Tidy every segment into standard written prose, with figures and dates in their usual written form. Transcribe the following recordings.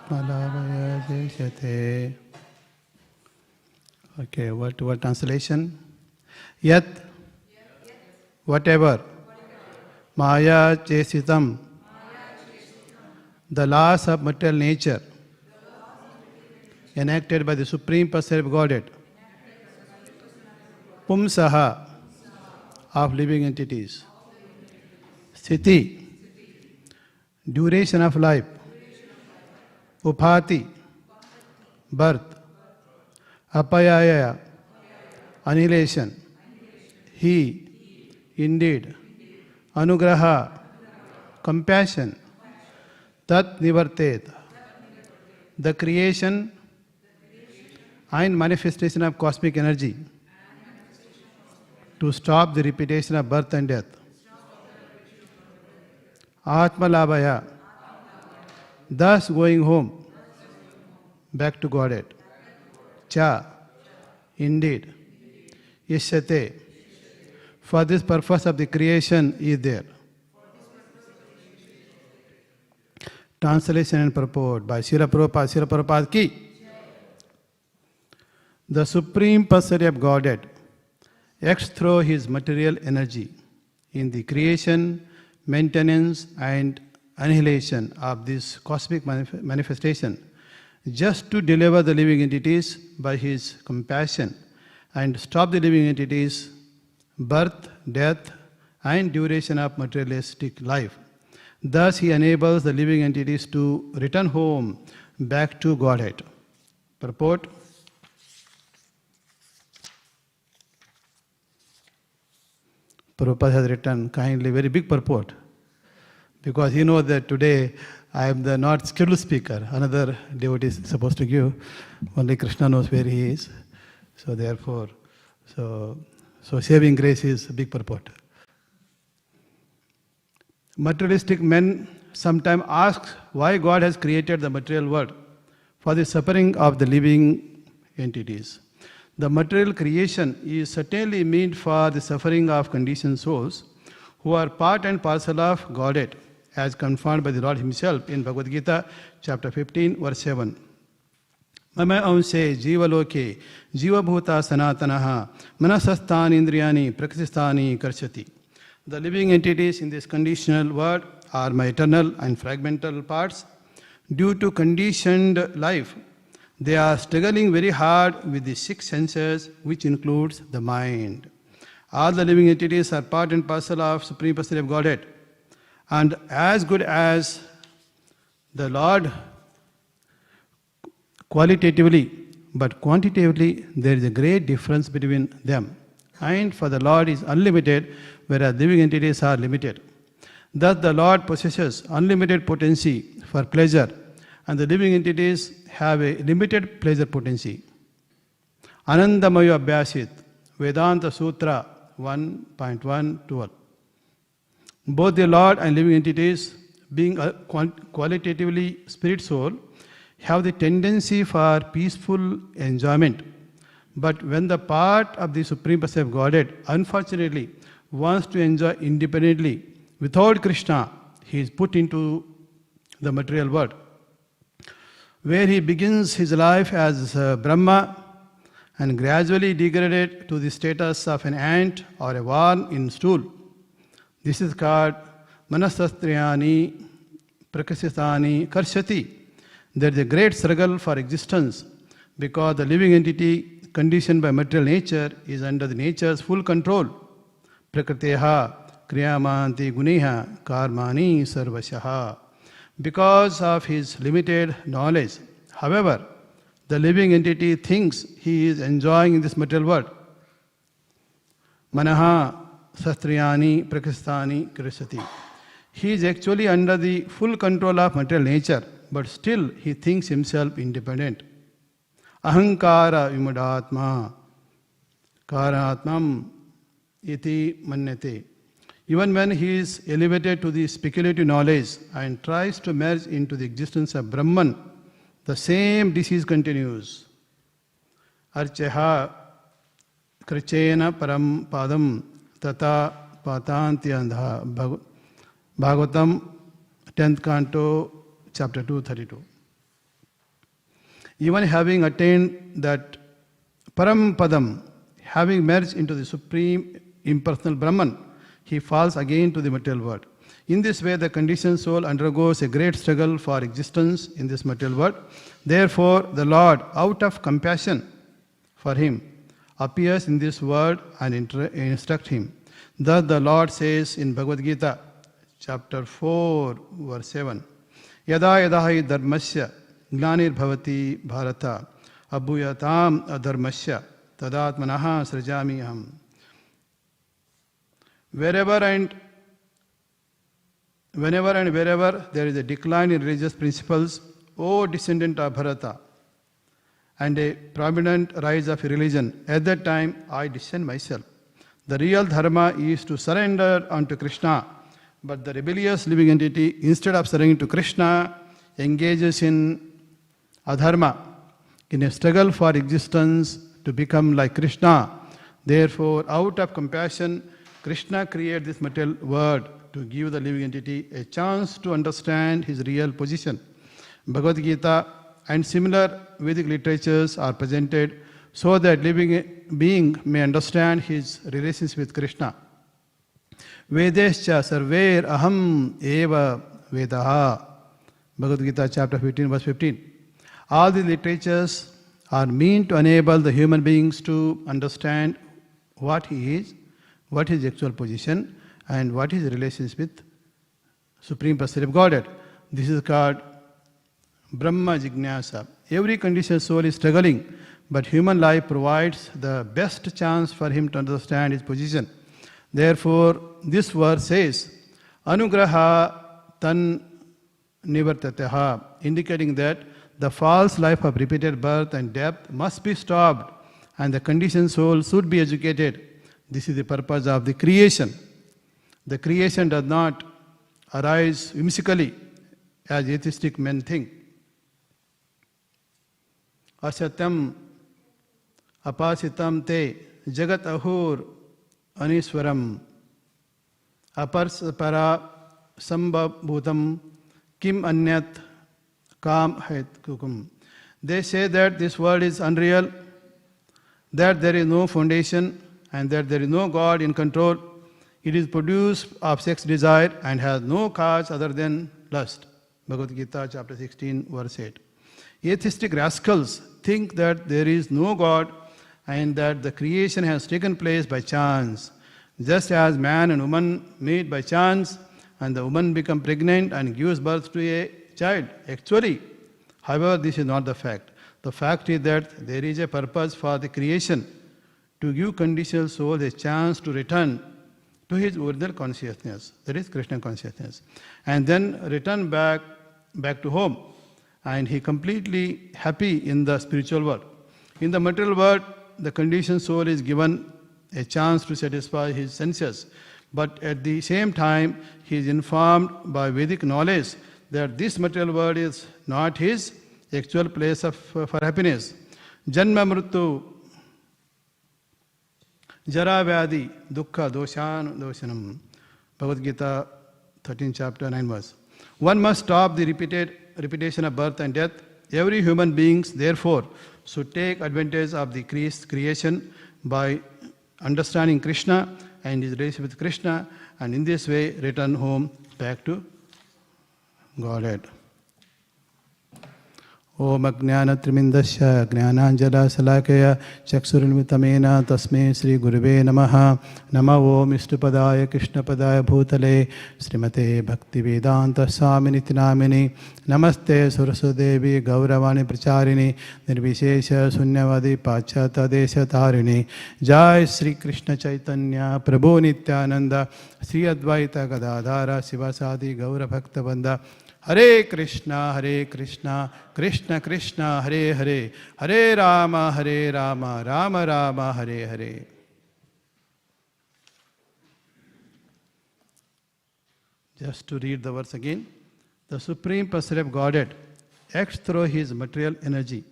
Atmalavaya Jeshate. Okay, what translation? Yat, whatever, Maya Chesitam, the laws of material nature, enacted by the Supreme Personality of Godhead, Pumsaha, of living entities, Sthiti, duration of life, Upati, birth, Apayaya, annihilation, He, indeed, Anugraha, compassion, Tat Nivartet, the creation and manifestation of cosmic energy to stop the repetition of birth and death. Atmalabhaya, thus going home, back to Godhead. Cha, indeed. Ishyate, for this purpose of the creation is there. Translation and purport by Srila Prabhupada. Srila Prabhupada ki. The Supreme Personality of Godhead acts through his material energy in the creation, maintenance and annihilation of this cosmic manifestation, just to deliver the living entities by his compassion and stop the living entities' birth, death and duration of materialistic life. Thus he enables the living entities to return home back to Godhead. Purport. Prabhupada has written kindly very big purport, because he knows that today I am the not skilled speaker. Another devotee is supposed to give. Only Krishna knows where he is. So therefore, so saving grace is a big purport. Materialistic men sometimes ask why God has created the material world for the suffering of the living entities. The material creation is certainly meant for the suffering of conditioned souls who are part and parcel of Godhead, as confirmed by the Lord Himself in Bhagavad Gita, chapter 15, verse 7. Mama amse jivaloke jivabhuta sanatanaha manasasthani indriyani prakristhani karshati. The living entities in this conditional world are my eternal and fragmental parts. Due to conditioned life, they are struggling very hard with the six senses, which includes the mind. All the living entities are part and parcel of Supreme Personality of Godhead. And as good as the Lord qualitatively, but quantitatively, there is a great difference between them. And for the Lord is unlimited, whereas living entities are limited. Thus the Lord possesses unlimited potency for pleasure, and the living entities have a limited pleasure potency. Anandamayo Abhyasit, Vedanta Sutra 1.112. Both the Lord and living entities, being qualitatively spirit soul, have the tendency for peaceful enjoyment. But when the part of the Supreme Personality of Godhead unfortunately wants to enjoy independently without Krishna, he is put into the material world, where he begins his life as Brahma and gradually degraded to the status of an ant or a worm in stool. This is called Manasastriyani Prakasithani Karshati. There is a great struggle for existence because the living entity conditioned by material nature is under the nature's full control. Prakriteha kriyamanti guneha karmani sarvasyaha. Because of his limited knowledge, however, the living entity thinks he is enjoying in this material world. Manaha sastriyani prakasthani krisati. He is actually under the full control of material nature, but still he thinks himself independent. Ahankara vimudatma karatmam iti manyate. Even when he is elevated to the speculative knowledge and tries to merge into the existence of Brahman, the same disease continues. Archeha krichena param padam tata patanti andha. Bhagavatam, 10th canto, chapter 232. Even having attained that Parampadam, having merged into the supreme impersonal Brahman, he falls again to the material world. In this way, the conditioned soul undergoes a great struggle for existence in this material world. Therefore, the Lord, out of compassion for him, appears in this world and instructs him. Thus the Lord says in Bhagavad Gita, chapter 4, verse 7, Yada yada hi dharmasya gnanir bhavati bharata abhuyatam adharmasya tadatmanaha srajami aham. Whenever and wherever there is a decline in religious principles, O descendant of Bharata, and a prominent rise of religion, at that time I descend myself. The real dharma is to surrender unto Krishna, but the rebellious living entity, instead of surrendering to Krishna, engages in adharma, in a struggle for existence to become like Krishna. Therefore, out of compassion, Krishna created this material world to give the living entity a chance to understand his real position. Bhagavad Gita and similar Vedic literatures are presented so that living being may understand his relations with Krishna. Vedescha sarver aham eva vedaha. Bhagavad Gita chapter 15 verse 15. All the literatures are meant to enable the human beings to understand what he is, what his actual position, and what his relations with Supreme Personality of Godhead. This is called Brahma Jignasa. Every conditioned soul is struggling, but human life provides the best chance for him to understand his position. Therefore, this verse says, Anugraha tan nivartateha, indicating that the false life of repeated birth and death must be stopped, and the conditioned soul should be educated. This is the purpose of the creation. The creation does not arise whimsically, as atheistic men think. Asatyam apasitam te jagat ahur aniswaram aparsapara sambhabhutam kim anyat kam haitkukum. They say that this world is unreal, that there is no foundation, and that there is no God in control. It is produced of sex desire and has no cause other than lust. Bhagavad Gita chapter 16 verse 8. Atheistic rascals think that there is no God and that the creation has taken place by chance. Just as man and woman meet by chance and the woman becomes pregnant and gives birth to a child. Actually, however, this is not the fact. The fact is that there is a purpose for the creation to give conditional soul a chance to return to his original consciousness, that is Krishna consciousness, and then return back to home, and he completely happy in the spiritual world. In the material world, the conditioned soul is given a chance to satisfy his senses, but at the same time he is informed by Vedic knowledge that this material world is not his actual place for happiness. Janma mrityu Jara Vyadi Dukkha Doshanam. Bhagavad Gita 13 chapter 9 verse. One must stop the repetition of birth and death. Every human being, therefore, should take advantage of the creation by understanding Krishna and his relationship with Krishna, and in this way return home back to Godhead. Om Ajnana-trimindasya Jnananjala-salakaya Chaksurilmitamena Tasme Sri Gurave Namaha Namo Om Ishtupadaya Krishnapadaya Bhutale Srimate Bhaktivedanta Swami-niti Namini Namaste Saraswadevi Gauravani Pracharini Nirvishesha Sunyavadi Pachata Desha Tarini Jai Sri Krishna Chaitanya Prabhu Nityananda Sri Advaita Gadadhara Sivasadi Gaura Bhakta Banda Hare Krishna, Krishna Krishna, Hare Hare, Hare Rama, Rama Rama, Hare Hare. Just to read the verse again. The Supreme Personality of Godhead acts through his material energy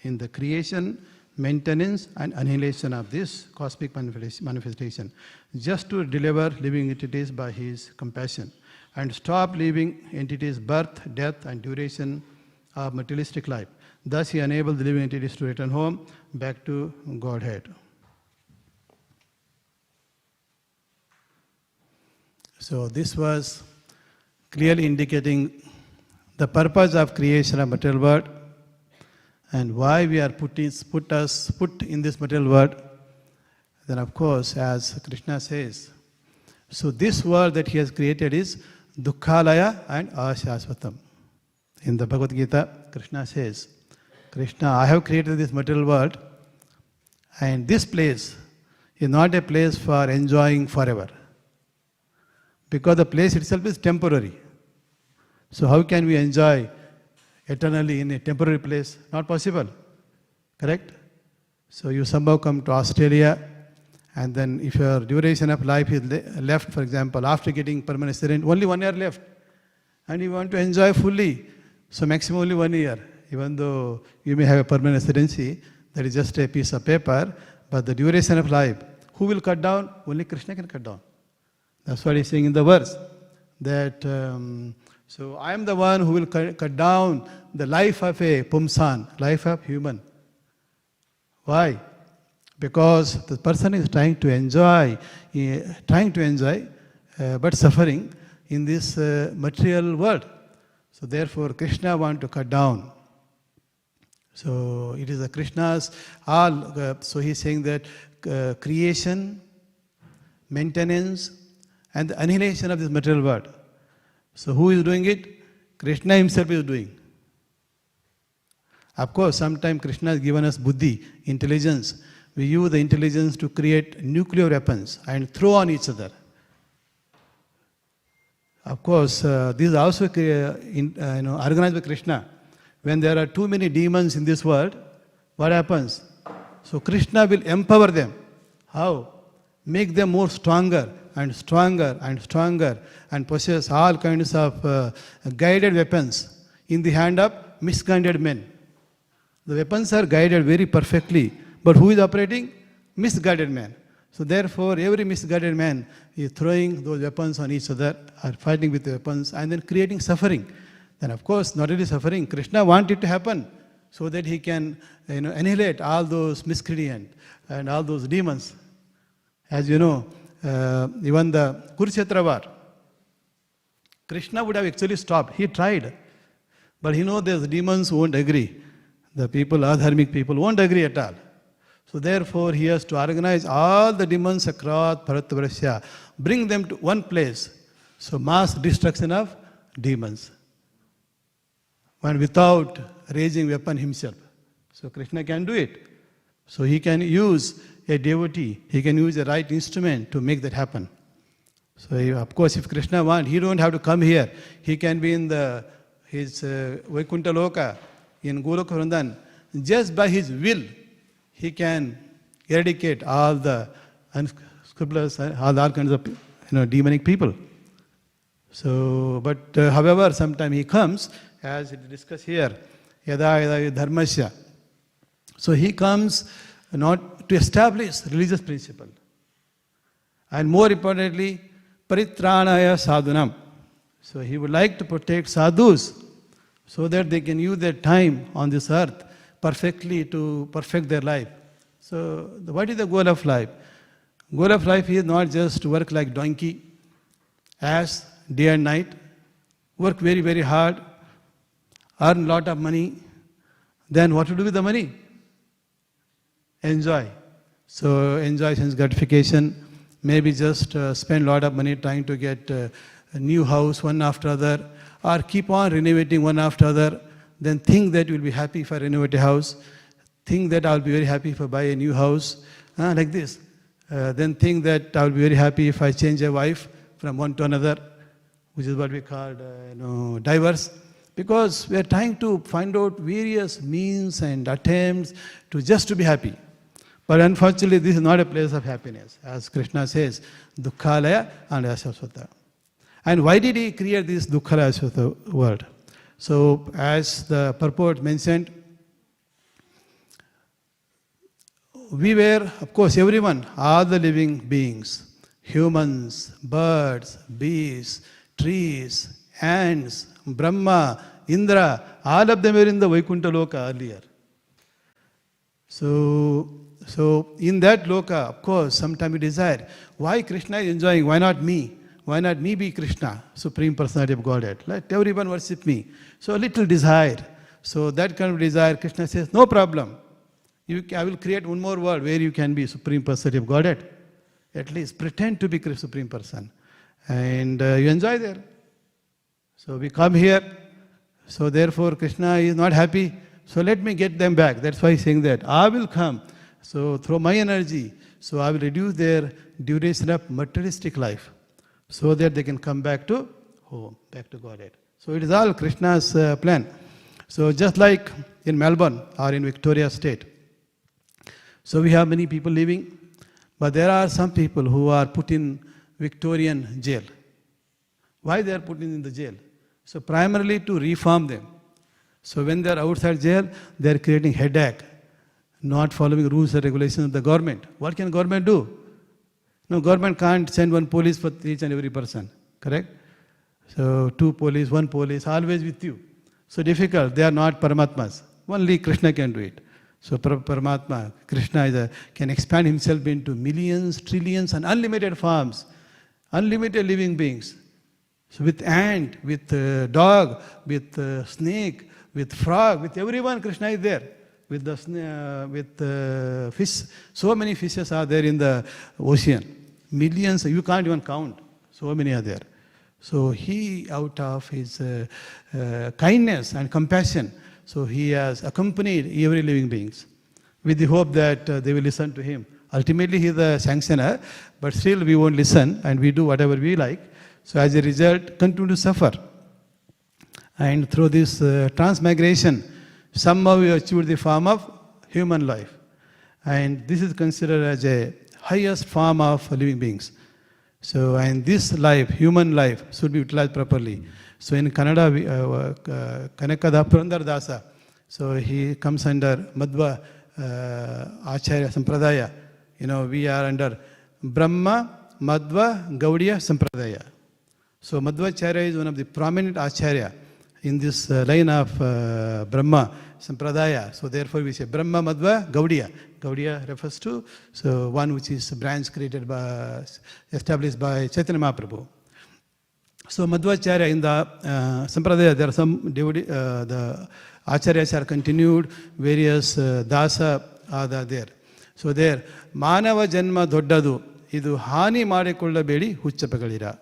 in the creation, maintenance and annihilation of this cosmic manifestation, just to deliver living entities by his compassion and stop living entities' birth, death and duration of materialistic life. Thus he enabled the living entities to return home, back to Godhead. So this was clearly indicating the purpose of creation of material world and why we are put in this material world. Then of course, as Krishna says, so this world that he has created is Dukkhalaya and Ashasvatam. In the Bhagavad Gita, Krishna says, Krishna, I have created this material world, and this place is not a place for enjoying forever. Because the place itself is temporary. So how can we enjoy eternally in a temporary place? Not possible. Correct? So you somehow come to Australia, and then if your duration of life is left, for example, after getting permanent resident, only 1 year left, and you want to enjoy fully, so maximum only 1 year. Even though you may have a permanent residency, that is just a piece of paper, but the duration of life, who will cut down? Only Krishna can cut down. That's what he's saying in the verse, that so I am the one who will cut down the life of a pumsan, life of human. Why? Because the person is trying to enjoy, but suffering in this material world. So therefore Krishna wants to cut down. So it is the Krishna's all. So he is saying that creation, maintenance, and the annihilation of this material world. So who is doing it? Krishna himself is doing. Of course, sometimes Krishna has given us buddhi, intelligence. We use the intelligence to create nuclear weapons and throw on each other. Of course, this is also organized by Krishna. When there are too many demons in this world, what happens? So Krishna will empower them. How? Make them more stronger and stronger and stronger, and possess all kinds of guided weapons in the hand of misguided men. The weapons are guided very perfectly, but who is operating? Misguided man. So therefore, every misguided man is throwing those weapons on each other, or fighting with the weapons, and then creating suffering. Then of course, not only suffering, Krishna wants it to happen so that he can annihilate all those miscreants and all those demons. As you know, even the Kurukshetra war, Krishna would have actually stopped. He tried. But he knows those demons won't agree. The people, adharmic people, won't agree at all. So therefore, he has to organize all the demons across Bharatvarasya, bring them to one place. So mass destruction of demons. And without raising weapon himself. So Krishna can do it. So he can use a devotee, he can use the right instrument to make that happen. So of course, if Krishna wants, he don't have to come here. He can be in his Vaikuntha Loka, in Goloka Vrindan. Just by his will, he can eradicate all the unscrupulous, all kinds of demonic people. So, but however, sometimes he comes, as it discussed here, yada yada dharmasya. So he comes not to establish religious principle. And more importantly, paritranaya sadhunam. So he would like to protect sadhus so that they can use their time on this earth perfectly to perfect their life. So what is the goal of life? Goal of life is not just to work like donkey, ass, day and night, work very, very hard, earn a lot of money. Then what to do with the money? Enjoy. So enjoy sense gratification. Maybe just spend a lot of money trying to get a new house one after other, or keep on renovating one after other. Then think that you will be happy if I renovate a house. Think that I will be very happy if I buy a new house. Like this. Then think that I will be very happy if I change a wife from one to another, which is what we call divorce. Because we are trying to find out various means and attempts to be happy. But unfortunately, this is not a place of happiness. As Krishna says, Dukkhalaya and Ashasvata. And why did he create this Dukkhalaya Ashasvata world? So, as the purport mentioned, we were, of course, everyone, all the living beings, humans, birds, beasts, trees, ants, Brahma, Indra, all of them were in the Vaikuntha Loka earlier. So in that Loka, of course, sometimes we desire, why Krishna is enjoying, why not me? Why not me be Krishna, Supreme Personality of Godhead? Let everyone worship me. So a little desire. So that kind of desire, Krishna says, no problem. I will create one more world where you can be Supreme Personality of Godhead. At least pretend to be Supreme Person. And you enjoy there. So we come here. So therefore Krishna is not happy. So let me get them back. That's why he's saying that. I will come. So through my energy. So I will reduce their duration of materialistic life. So that they can come back to home, back to Godhead. So it is all Krishna's plan. So just like in Melbourne or in Victoria State. So we have many people living. But there are some people who are put in Victorian jail. Why they are put in the jail? So primarily to reform them. So when they are outside jail, they are creating headache, not following rules and regulations of the government. What can government do? No, government can't send one police for each and every person. Correct? So 2 police, 1 police, always with you. So difficult. They are not Paramatmas. Only Krishna can do it. So Paramatma, Krishna can expand himself into millions, trillions and unlimited forms. Unlimited living beings. So with ant, with dog, with snake, with frog, with everyone Krishna is there. With fish, so many fishes are there in the ocean. Millions, you can't even count. So many are there. So he, out of his kindness and compassion, so he has accompanied every living beings with the hope that they will listen to him. Ultimately, he is the sanctioner, but still we won't listen and we do whatever we like. So as a result, continue to suffer. And through this transmigration, somehow we achieved the form of human life. And this is considered as a highest form of living beings. So, and this life, human life, should be utilized properly. So in Kannada, Kanakada Purandara Dasa, so he comes under Madhva-Acharya Sampradaya. You know, we are under Brahma, Madhva, Gaudiya Sampradaya. So Madhva-Acharya is one of the prominent Acharya in this line of Brahma Sampradaya. So therefore we say Brahma, Madhva, Gaudiya. Gaudiya refers to one which is a branch established by Chaitanya Mahaprabhu. So Madhva-Acharya in the Sampradaya, there are some the Acharyas are continued, various Dasa are there. So there, Manava Janma Doddadu, idu Hani Madikollabedi Huchchapagalira.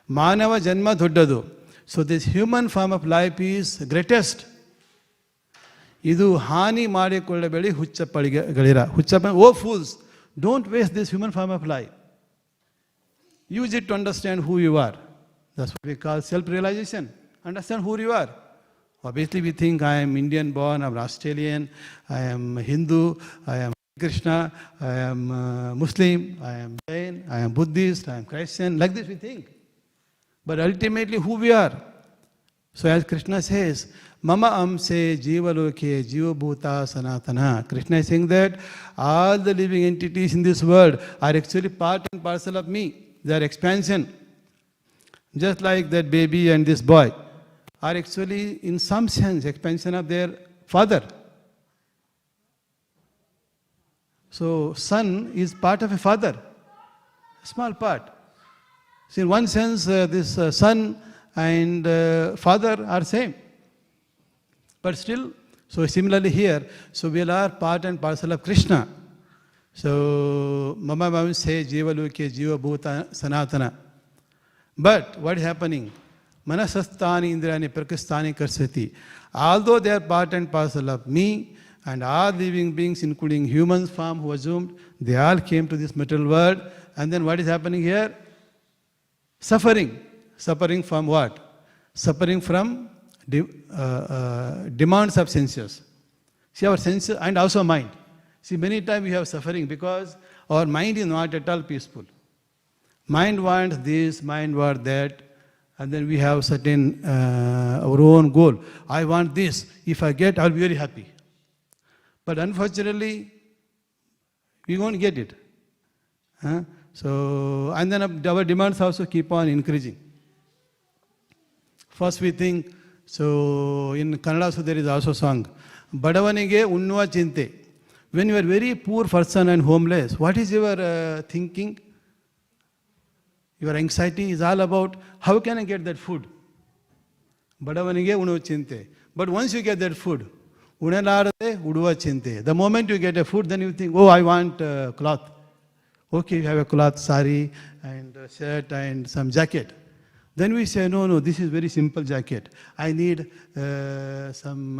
Manava Janma Doddadu. So this human form of life is greatest. Idu Hani Madikollabedi Huchchapagalira. Oh fools, don't waste this human form of life. Use it to understand who you are. That's what we call self-realization. Understand who you are. Obviously we think I am Indian born, I am Australian, I am Hindu, I am Krishna, I am Muslim, I am Jain, I am Buddhist, I am Christian. Like this we think. But ultimately who we are. So as Krishna says, Mama amse jivaloke jivabhuta sanatana. Krishna is saying that all the living entities in this world are actually part and parcel of me. They are expansion. Just like that baby and this boy are actually in some sense expansion of their father. So son is part of a father, a small part. So in one sense this son and father are same. But still, so similarly here, so we are part and parcel of Krishna. So Mama Mama say Jiva Loke Jiva Bhuta Sanatana. But what is happening? Manasasthani Indrani Prakastani Karsati. Although they are part and parcel of me and all living beings, including humans form who assumed, they all came to this material world. And then what is happening here? Suffering. Suffering from what? Suffering from demands of senses. See, our senses and also mind. See, many times we have suffering because our mind is not at all peaceful. Mind wants this, mind wants that, and then we have certain our own goal. I want this. If I get, I'll be very happy. But unfortunately, we won't get it. So, and then our demands also keep on increasing. First we think So in Kannada also there is also a song, Badavanige Unnuva Chinte. When you are very poor person and homeless, what is your thinking? Your anxiety is all about how can I get that food? Badavanige Unnuva Chinte. But once you get that food, Unalarade Uduva Chinte. The moment you get a food, then you think, oh, I want cloth. Okay, you have a cloth, sari, and a shirt, and some jacket. Then we say, no, this is very simple jacket. I need some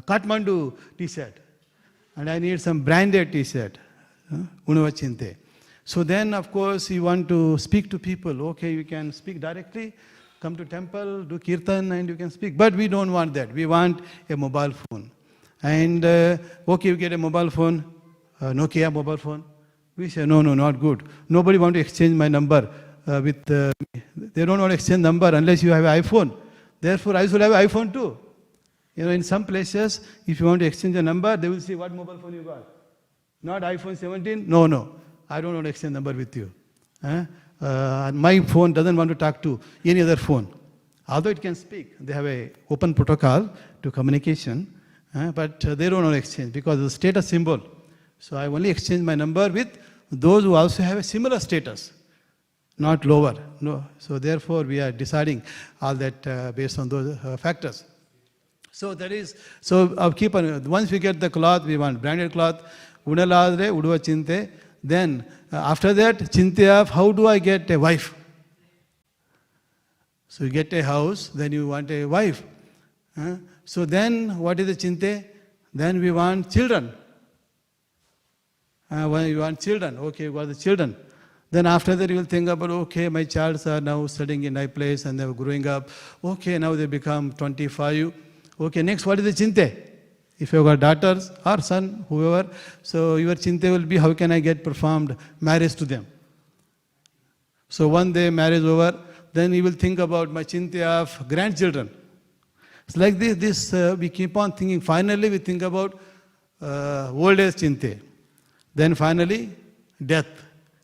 Kathmandu t-shirt. And I need some branded t-shirt. Unuva Chinte. So then, of course, you want to speak to people. Okay, you can speak directly. Come to temple, do kirtan, and you can speak. But we don't want that. We want a mobile phone. And okay, you get a mobile phone, Nokia mobile phone. We say, no, not good. Nobody want to exchange my number with they don't want to exchange number unless you have an iPhone. Therefore, I should have an iPhone too. In some places, if you want to exchange a number, they will say, what mobile phone you got? Not iPhone 17? No. I don't want to exchange number with you. My phone doesn't want to talk to any other phone. Although it can speak, they have an open protocol to communication, but they don't want to exchange because of the status symbol. So I only exchange my number with those who also have a similar status, not lower. No. So therefore, we are deciding all that based on those factors. So I'll keep on. Once we get the cloth, we want branded cloth. Unaladre, Uduva Chinte. Then after that, Chinte of how do I get a wife? So you get a house, then you want a wife. So then what is the Chinte? Then we want children. When you want children, okay, you got the children. Then after that you will think about, okay, my childs are now studying in my place and they are growing up. Okay, now they become 25. Okay, next what is the Chinte? If you have got daughters or son, whoever, so your Chinte will be, how can I get performed marriage to them? So one day marriage over, then you will think about my Chinte of grandchildren. It's like this we keep on thinking. Finally we think about old age Chinte. Then finally, death.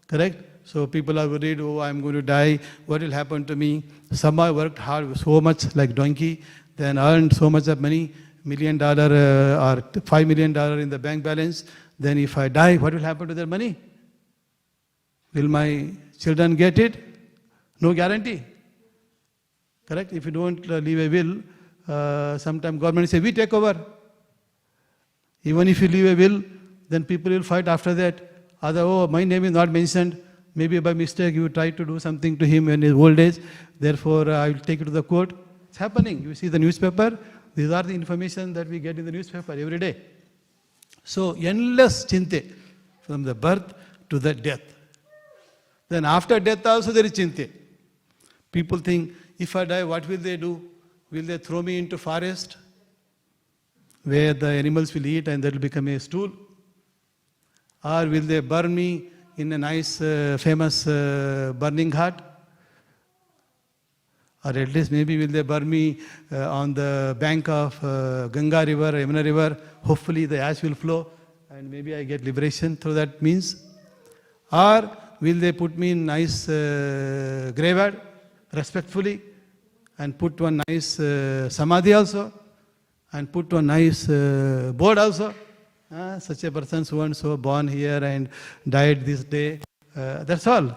Correct? So people are worried, oh, I'm going to die. What will happen to me? Some I worked hard so much like donkey, then earned so much of money, $1 million or $5 million in the bank balance. Then if I die, what will happen to that money? Will my children get it? No guarantee. Correct? If you don't leave a will, sometimes government say, we take over. Even if you leave a will, then people will fight after that. Oh, my name is not mentioned. Maybe by mistake you try to do something to him in his old age. Therefore, I will take it to the court. It's happening. You see the newspaper. These are the information that we get in the newspaper every day. So, endless Chinte from the birth to the death. Then after death also there is Chinte. People think, if I die, what will they do? Will they throw me into forest where the animals will eat and that will become a stool? Or will they burn me in a nice, famous burning hut? Or at least maybe will they burn me on the bank of Ganga river, Yamuna river? Hopefully the ash will flow and maybe I get liberation through that means. Or will they put me in nice graveyard, respectfully, and put one nice samadhi also, and put one nice board also? Such a person so and so born here and died this day. That's all.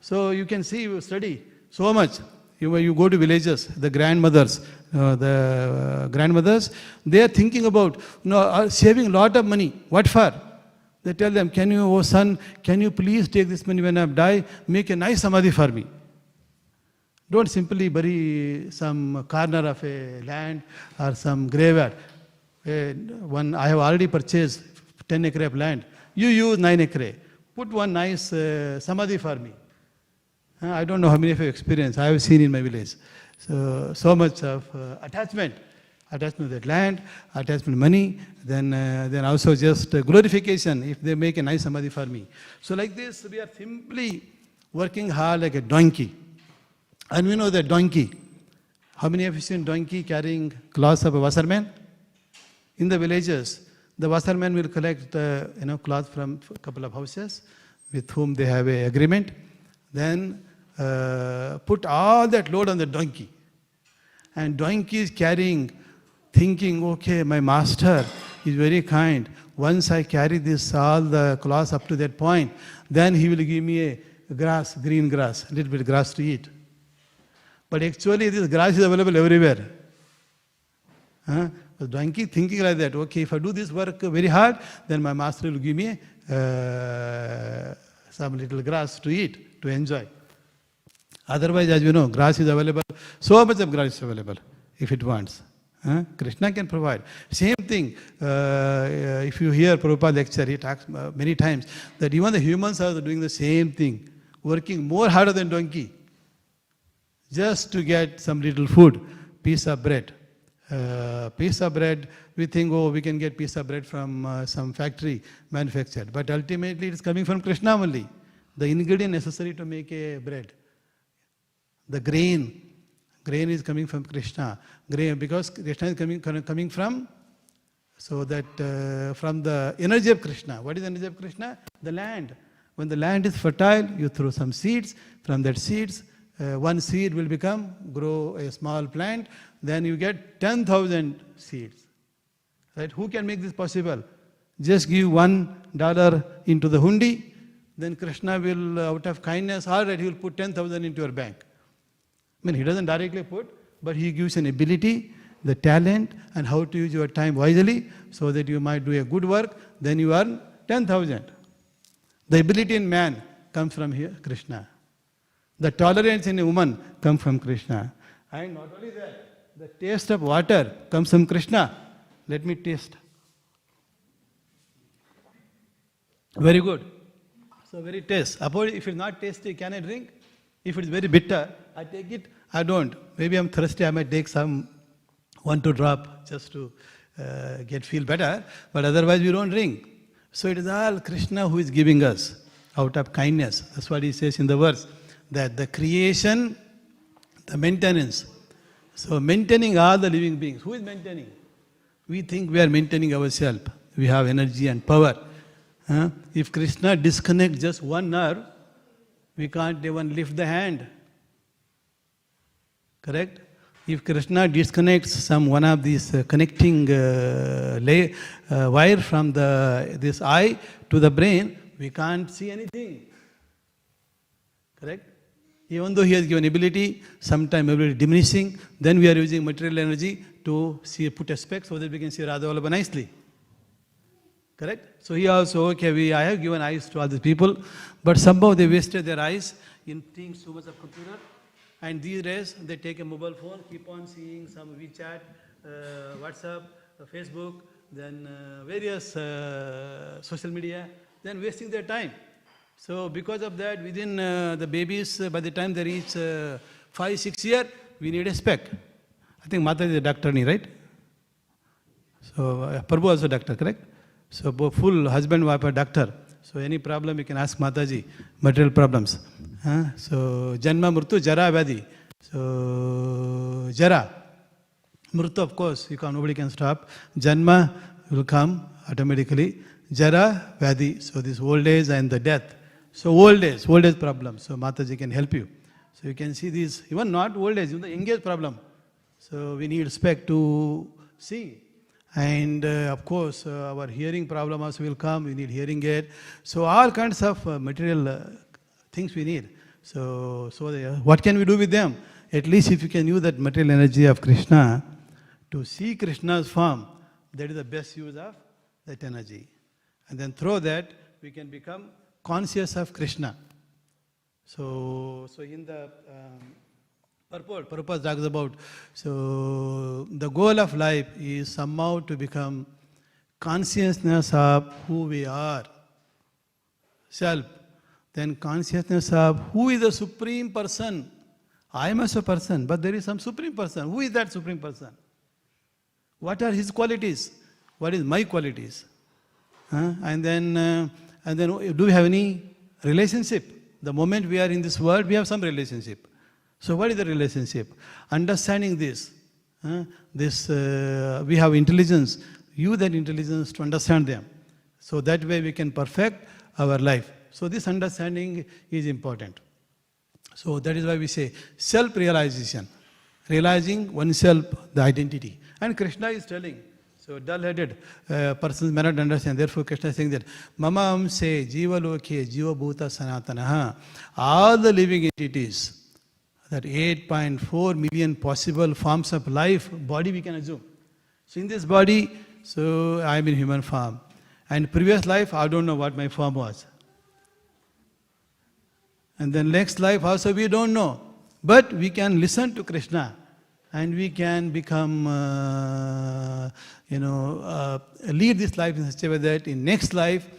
So you can see, you study so much. You go to villages, the grandmothers, they are thinking about saving a lot of money. What for? They tell them, oh son, can you please take this money when I die, make a nice samadhi for me. Don't simply bury some corner of a land or some graveyard. I have already purchased 10 acre of land. You use 9 acre. Put one nice samadhi for me. I don't know how many of you experience. I have seen in my village. So much of attachment to that land, attachment to money, then also just glorification if they make a nice samadhi for me. So like this, we are simply working hard like a donkey. And we know that donkey. How many of you seen donkey carrying cloths of a washerman? In the villages, the washerman will collect cloth from a couple of houses with whom they have an agreement. Then put all that load on the donkey. And donkey is carrying, thinking, okay, my master is very kind. Once I carry this, all the cloths up to that point, then he will give me a grass, green grass, a little bit grass to eat. But actually this grass is available everywhere. The donkey thinking like that, okay, if I do this work very hard, then my master will give me some little grass to eat, to enjoy. Otherwise, as you know, grass is available, so much of grass is available if it wants. Krishna can provide. Same thing, if you hear Prabhupada lecture, he talks many times that even the humans are doing the same thing, working more harder than donkey, just to get some little food, piece of bread. Piece of bread, we think, oh, we can get piece of bread from some factory manufactured. But ultimately, it is coming from Krishna only. The ingredient necessary to make a bread. The grain is coming from Krishna. Grain, because Krishna is coming from, so that from the energy of Krishna. What is the energy of Krishna? The land. When the land is fertile, you throw some seeds. From that seeds, one seed will grow a small plant. Then you get 10,000 seeds. Right? Who can make this possible? Just give $1 into the hundi, then Krishna will, out of kindness, all right, he will put 10,000 into your bank. I mean, he doesn't directly put, but he gives an ability, the talent, and how to use your time wisely so that you might do a good work. Then you earn 10,000. The ability in man comes from here, Krishna. The tolerance in a woman comes from Krishna. And not only that, the taste of water comes from Krishna. Let me taste. Very good. So very taste. If it's not tasty, can I drink? If it's very bitter, I take it, I don't. Maybe I'm thirsty, I might take some 1-2 drop just to feel better. But otherwise we don't drink. So it is all Krishna who is giving us out of kindness. That's what he says in the verse. That the creation, the maintenance. So maintaining all the living beings. Who is maintaining? We think we are maintaining ourselves. We have energy and power. If Krishna disconnects just one nerve, we can't even lift the hand. Correct? If Krishna disconnects one of these connecting wire from this eye to the brain, we can't see anything. Correct? Even though he has given ability, sometimes ability diminishing, then we are using material energy to put a spec so that we can see Radha Vallabha nicely. Correct? So he also, I have given eyes to all these people, but somehow they wasted their eyes in seeing so much of computer. And these days, they take a mobile phone, keep on seeing some WeChat, WhatsApp, Facebook, then various social media, then wasting their time. So because of that, within the babies, by the time they reach 5-6 years, we need a spec. I think Mata is a doctor, right? So Prabhu also a doctor, correct? So full husband, wife are doctor. So any problem you can ask Mataji, material problems. So Janma, Murtu, Jara, Vyadi. So Jara, Murtu of course, nobody can stop. Janma will come automatically. Jara, Vyadi. So this old age and the death. So old age problem. So Mataji can help you. So you can see these, even not old age, even the young age problem. So we need respect to see. And of course, our hearing problem also will come. We need hearing aid. So all kinds of material things we need. So what can we do with them? At least if you can use that material energy of Krishna to see Krishna's form, that is the best use of that energy. And then through that, we can become conscious of Krishna. So in the purport, Prabhupada talks about, so the goal of life is somehow to become consciousness of who we are, self, then consciousness of who is the Supreme Person. I am also a person, but there is some Supreme Person. Who is that Supreme Person? What are his qualities? What is my qualities? And then do we have any relationship? The moment we are in this world, we have some relationship. So what is the relationship? Understanding this, we have intelligence. Use that intelligence to understand them. So that way we can perfect our life. So this understanding is important. So that is why we say self-realization. realizing oneself, the identity. And Krishna is telling, so dull-headed persons may not understand. Therefore, Krishna is saying that, Mama amse jiva loke jiva bhuta sanatanaha. All the living entities, that 8.4 million possible forms of life, body we can assume. So in this body, so I am in human form. And previous life, I don't know what my form was. And then next life also we don't know. But we can listen to Krishna and we can become, lead this life in such a way that in next life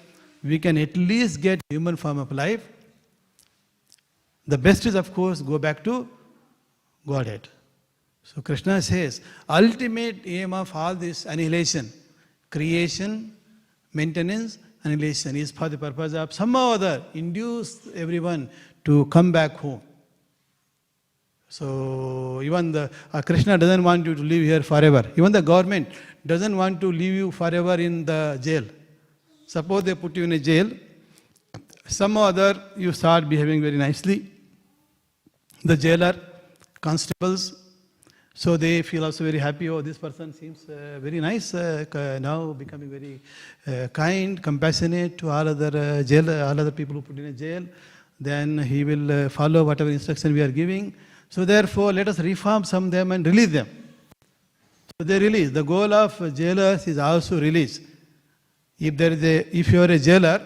we can at least get human form of life. The best is, of course, go back to Godhead. So Krishna says, ultimate aim of all this annihilation, creation, maintenance, annihilation is for the purpose of somehow or other induce everyone to come back home. So even the Krishna doesn't want you to live here forever. Even the government doesn't want to leave you forever in the jail. Suppose they put you in a jail, somehow or other you start behaving very nicely. The jailer, constables, so they feel also very happy. Oh, this person seems very nice, now becoming very kind, compassionate to all other people who put in a jail. Then he will follow whatever instruction we are giving. So therefore, let us reform some of them and release them. So they release. The goal of jailers is also release. If you are a jailer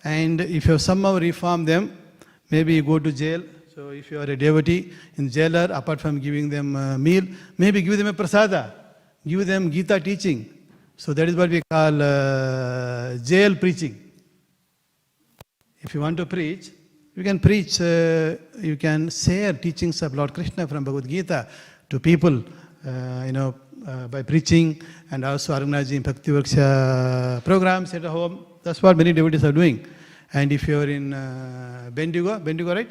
and if you somehow reform them, maybe you go to jail. So if you are a devotee in jailer, apart from giving them a meal, maybe give them a prasada, give them Gita teaching. So that is what we call jail preaching. If you want to preach, you can preach, you can share teachings of Lord Krishna from Bhagavad Gita to people, by preaching and also organizing Bhaktivedanta programs at home. That's what many devotees are doing. And if you are in Bendigo, right?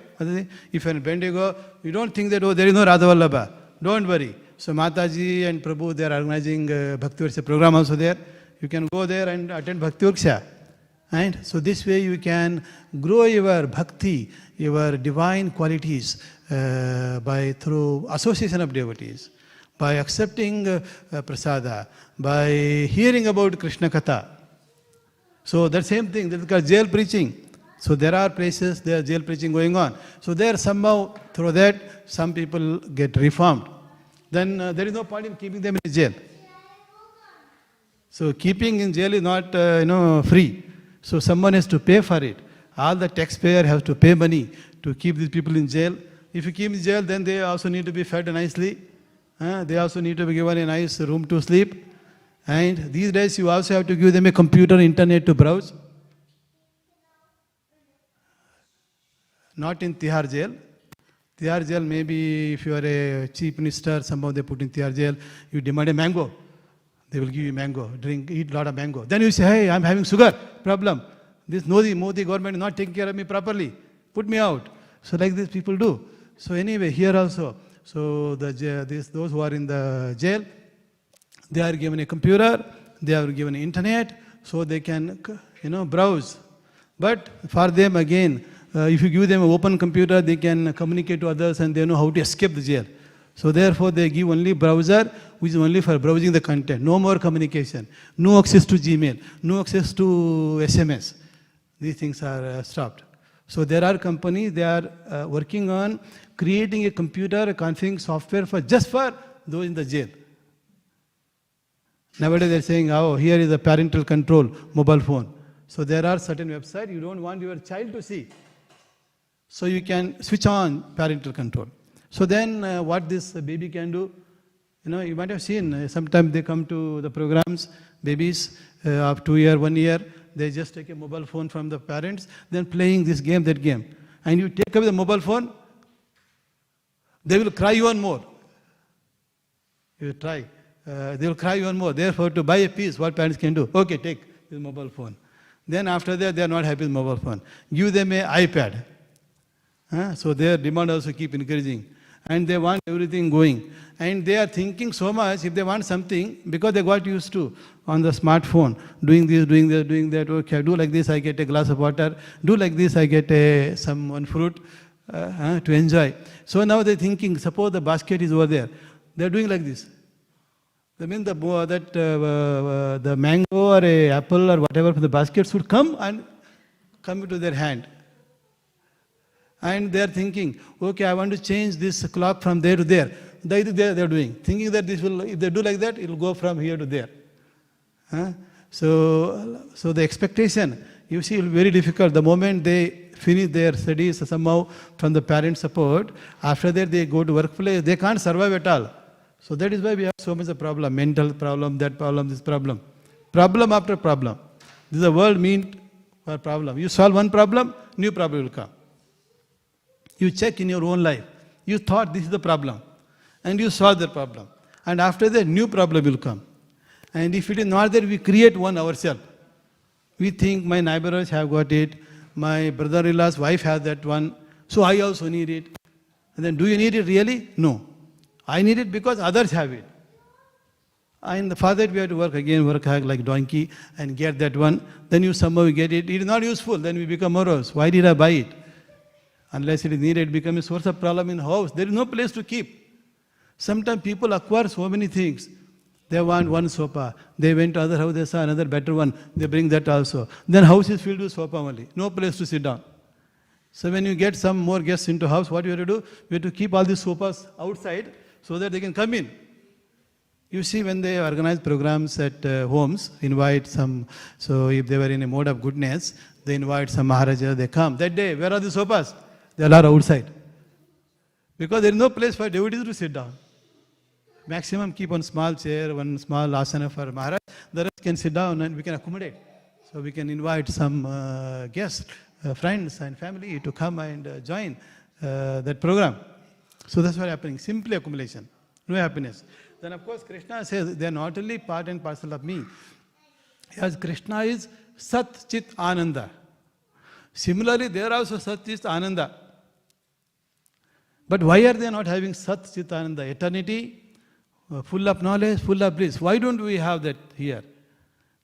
If you are in Bendigo, you don't think that, oh, there is no Radha Vallabha. Don't worry. So Mataji and Prabhu, they are organizing Bhaktivedanta program also there. You can go there and attend Bhaktivedanta. And so this way you can grow your bhakti, your divine qualities through association of devotees, by accepting prasada, by hearing about Krishna Katha. So that same thing, that is called jail preaching. So there are places, there is jail preaching going on. So there somehow, through that, some people get reformed. Then there is no point in keeping them in jail. So keeping in jail is not, free. So someone has to pay for it. All the taxpayer has to pay money to keep these people in jail. If you keep in jail, then they also need to be fed nicely. They also need to be given a nice room to sleep. And these days you also have to give them a computer, internet to browse. Not in Tihar jail. Tihar jail, maybe if you are a chief minister, somehow they put in Tihar jail, you demand a mango. They will give you mango, drink, eat a lot of mango. Then you say, hey, I'm having sugar problem. This Modi government is not taking care of me properly. Put me out. So like this people do. So anyway, here also, so those who are in the jail, they are given a computer, they are given internet, so they can, browse. But for them again, if you give them an open computer, they can communicate to others and they know how to escape the jail. So therefore, they give only browser, which is only for browsing the content. No more communication. No access to Gmail. No access to SMS. These things are stopped. So there are companies, they are working on creating a computer, a configuring software just for those in the jail. Nowadays they are saying, oh, here is a parental control mobile phone. So there are certain websites you don't want your child to see. So you can switch on parental control. So then what this baby can do, you might have seen, sometimes they come to the programs, babies of 2 years, 1 year, they just take a mobile phone from the parents, then playing this game, that game. And you take away the mobile phone, they will cry even more. You try. They will cry even more. Therefore, to buy a piece, what parents can do? Okay, take this mobile phone. Then after that, they are not happy with mobile phone. Give them an iPad. So their demand also keep increasing. And they want everything going. And they are thinking so much, if they want something, because they got used to on the smartphone, doing this, doing that, doing that. Okay, do like this, I get a glass of water. Do like this, I get one fruit to enjoy. So now they're thinking, suppose the basket is over there. They are doing like this. That means the mango or a apple or whatever from the basket should come into their hand. And they are thinking, okay, I want to change this clock from there to there. They are doing, thinking that if they do like that, it will go from here to there. So the expectation, you see, will be very difficult. The moment they finish their studies somehow from the parent support, after that they go to workplace, they can't survive at all. So that is why we have so much of problem, mental problem, that problem, this problem. Problem after problem. This is the world meant for problem. You solve one problem, new problem will come. You check in your own life. You thought this is the problem. And you solve the problem. And after that, new problem will come. And if it is not there, we create one ourselves. We think my neighbors have got it. My brother-in-law's wife has that one. So I also need it. And then do you need it really? No. I need it because others have it. And for that we have to work hard like donkey and get that one. Then you somehow get it. It is not useful. Then we become morose. Why did I buy it? Unless it is needed, it becomes a source of problem in the house. There is no place to keep. Sometimes people acquire so many things. They want one sofa. They went to other house, they saw another better one. They bring that also. Then house is filled with sofa only. No place to sit down. So when you get some more guests into house, what you have to do? You have to keep all these sofas outside so that they can come in. You see, when they organize programs at homes, invite some, so if they were in a mode of goodness, they invite some Maharaja, they come. That day, where are the sofas? They are all outside. Because there is no place for devotees to sit down. Maximum keep one small chair, one small asana for Maharaj. The rest can sit down and we can accommodate. So we can invite some guests, friends and family to come and join that program. So that's what is happening. Simply accumulation. No happiness. Then of course Krishna says they are not only part and parcel of me. As Krishna is Sat Chit Ananda. Similarly, they are also Sat Chit Ananda. But why are they not having Sat Chit Ananda? Eternity, full of knowledge, full of bliss. Why don't we have that here?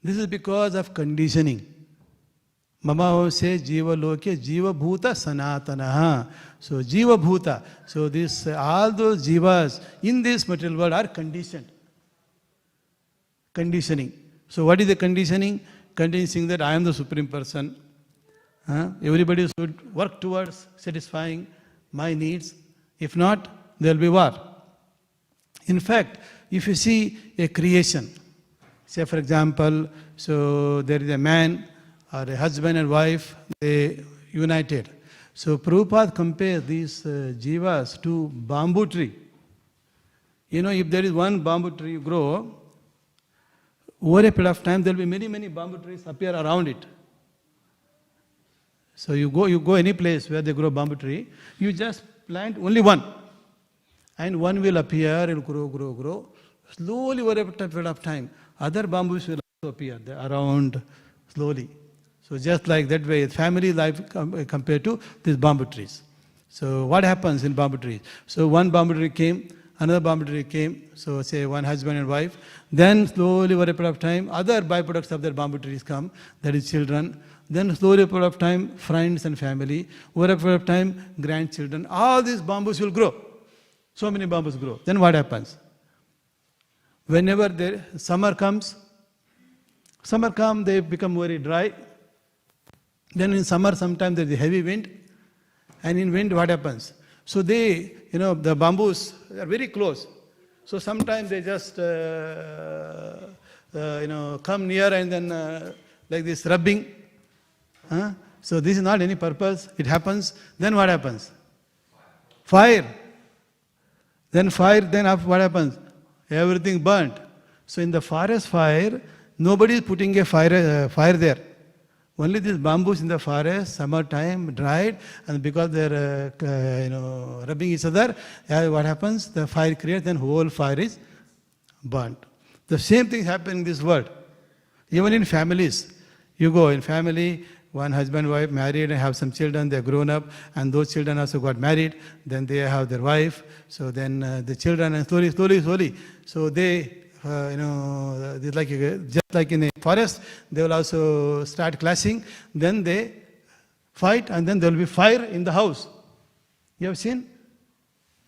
This is because of conditioning. Mama says Jiva Loke, Jiva Bhuta Sanatanaha. So Jiva Bhuta. So this all those jivas in this material world are conditioned. Conditioning. So what is the conditioning? Conditioning that I am the Supreme Person. Everybody should work towards satisfying my needs. If not, there will be war. In fact, if you see a creation, say for example, so there is a man or a husband and wife, they united. So Prabhupada compares these jivas to bamboo tree. You know, if there is one bamboo tree grow, over a period of time there will be many, many bamboo trees appear around it. So you go any place where they grow bamboo tree, you just plant only one. And one will appear, it will grow. Slowly over a period of time, other bamboos will also appear around slowly. So just like that way, family life compared to these bamboo trees. So what happens in bamboo trees? So one bamboo tree came, another bamboo tree came, so say one husband and wife. Then slowly over a period of time, other byproducts of their bamboo trees come, that is children. Then slowly over a period of time, friends and family. Over a period of time, grandchildren. All these bamboos will grow. So many bamboos grow. Then what happens? Whenever summer comes, they become very dry. Then in summer, sometimes there is a heavy wind. And in wind, what happens? So the bamboos are very close. So sometimes they just, come near and then like this rubbing. So this is not any purpose. It happens. Then what happens? Fire. Then what happens? Everything burnt. So in the forest fire, nobody is putting a fire there. Only these bamboos in the forest, summertime, dried, and because they are rubbing each other, what happens? The fire creates, then whole fire is burnt. The same thing happens in this world. Even in families. You go in family, one husband, wife married and have some children, they are grown up, and those children also got married, then they have their wife, so then the children, and slowly, so they, just like in a forest, they will also start clashing, then they fight, and then there will be fire in the house. You have seen?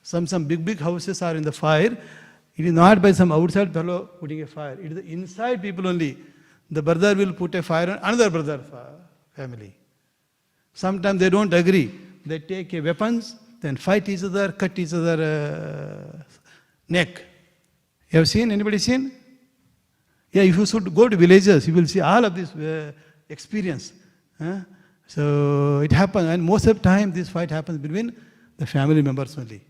Some big houses are in the fire, It is not by some outside fellow putting a fire. It is the inside people only. The brother will put a fire on another brother family. Sometimes they don't agree. They take weapons, then fight each other, cut each other neck. You have seen? Anybody seen? Yeah, if you should go to villages, you will see all of this experience. So it happens, and most of the time this fight happens between the family members only.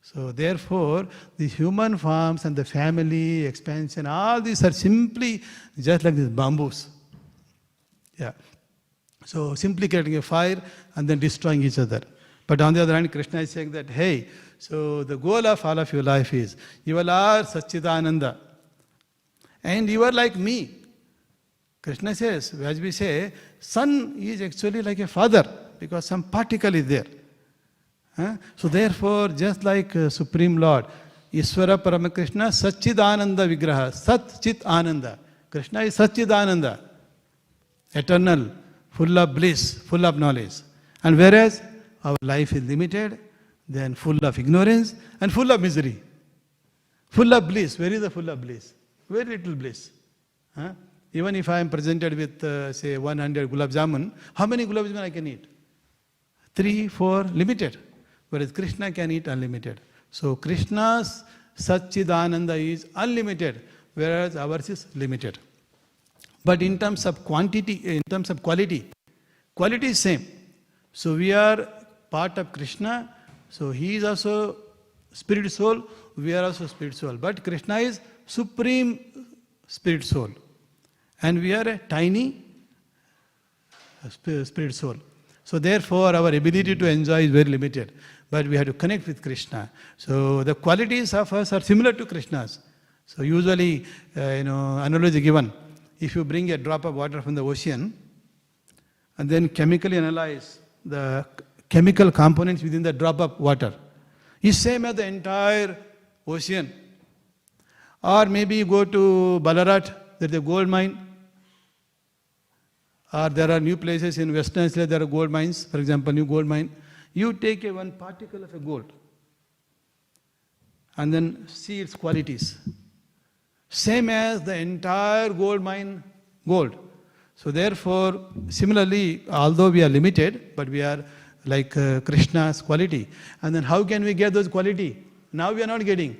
So therefore, the human forms and the family expansion, all these are simply just like these bamboos. Yeah. So simply creating a fire and then destroying each other. But on the other hand, Krishna is saying that, hey, so the goal of all of your life is, you all are Satchidananda. And you are like me. Krishna says, as we say, son is actually like a father because some particle is there. So therefore, just like Supreme Lord, Ishvara Paramakrishna, Satchidananda Vigraha, Sat Chit Ananda. Krishna is Satchidananda, eternal, full of bliss, full of knowledge. And whereas our life is limited, then full of ignorance and full of misery. Full of bliss. Where is the full of bliss? Very little bliss. Even if I am presented with, say, 100 gulab jamun, how many gulab jamun I can eat? 3, 4, limited. Whereas Krishna can eat unlimited. So Krishna's Satchidananda is unlimited, whereas ours is limited. But in terms of quantity, in terms of quality, quality is same. So we are part of Krishna. So he is also spirit soul, we are also spirit soul. But Krishna is supreme spirit soul. And we are a tiny spirit soul. So therefore our ability to enjoy is very limited. But we have to connect with Krishna. So the qualities of us are similar to Krishna's. So usually, analogy given. If you bring a drop of water from the ocean and then chemically analyze the chemical components within the drop of water, is same as the entire ocean. Or maybe you go to Ballarat, there is a gold mine. Or there are new places in Western Australia, there are gold mines, for example, new gold mine. You take one particle of a gold and then see its qualities. Same as the entire gold mine, gold. So therefore, similarly, although we are limited, but we are like Krishna's quality. And then how can we get those quality? Now we are not getting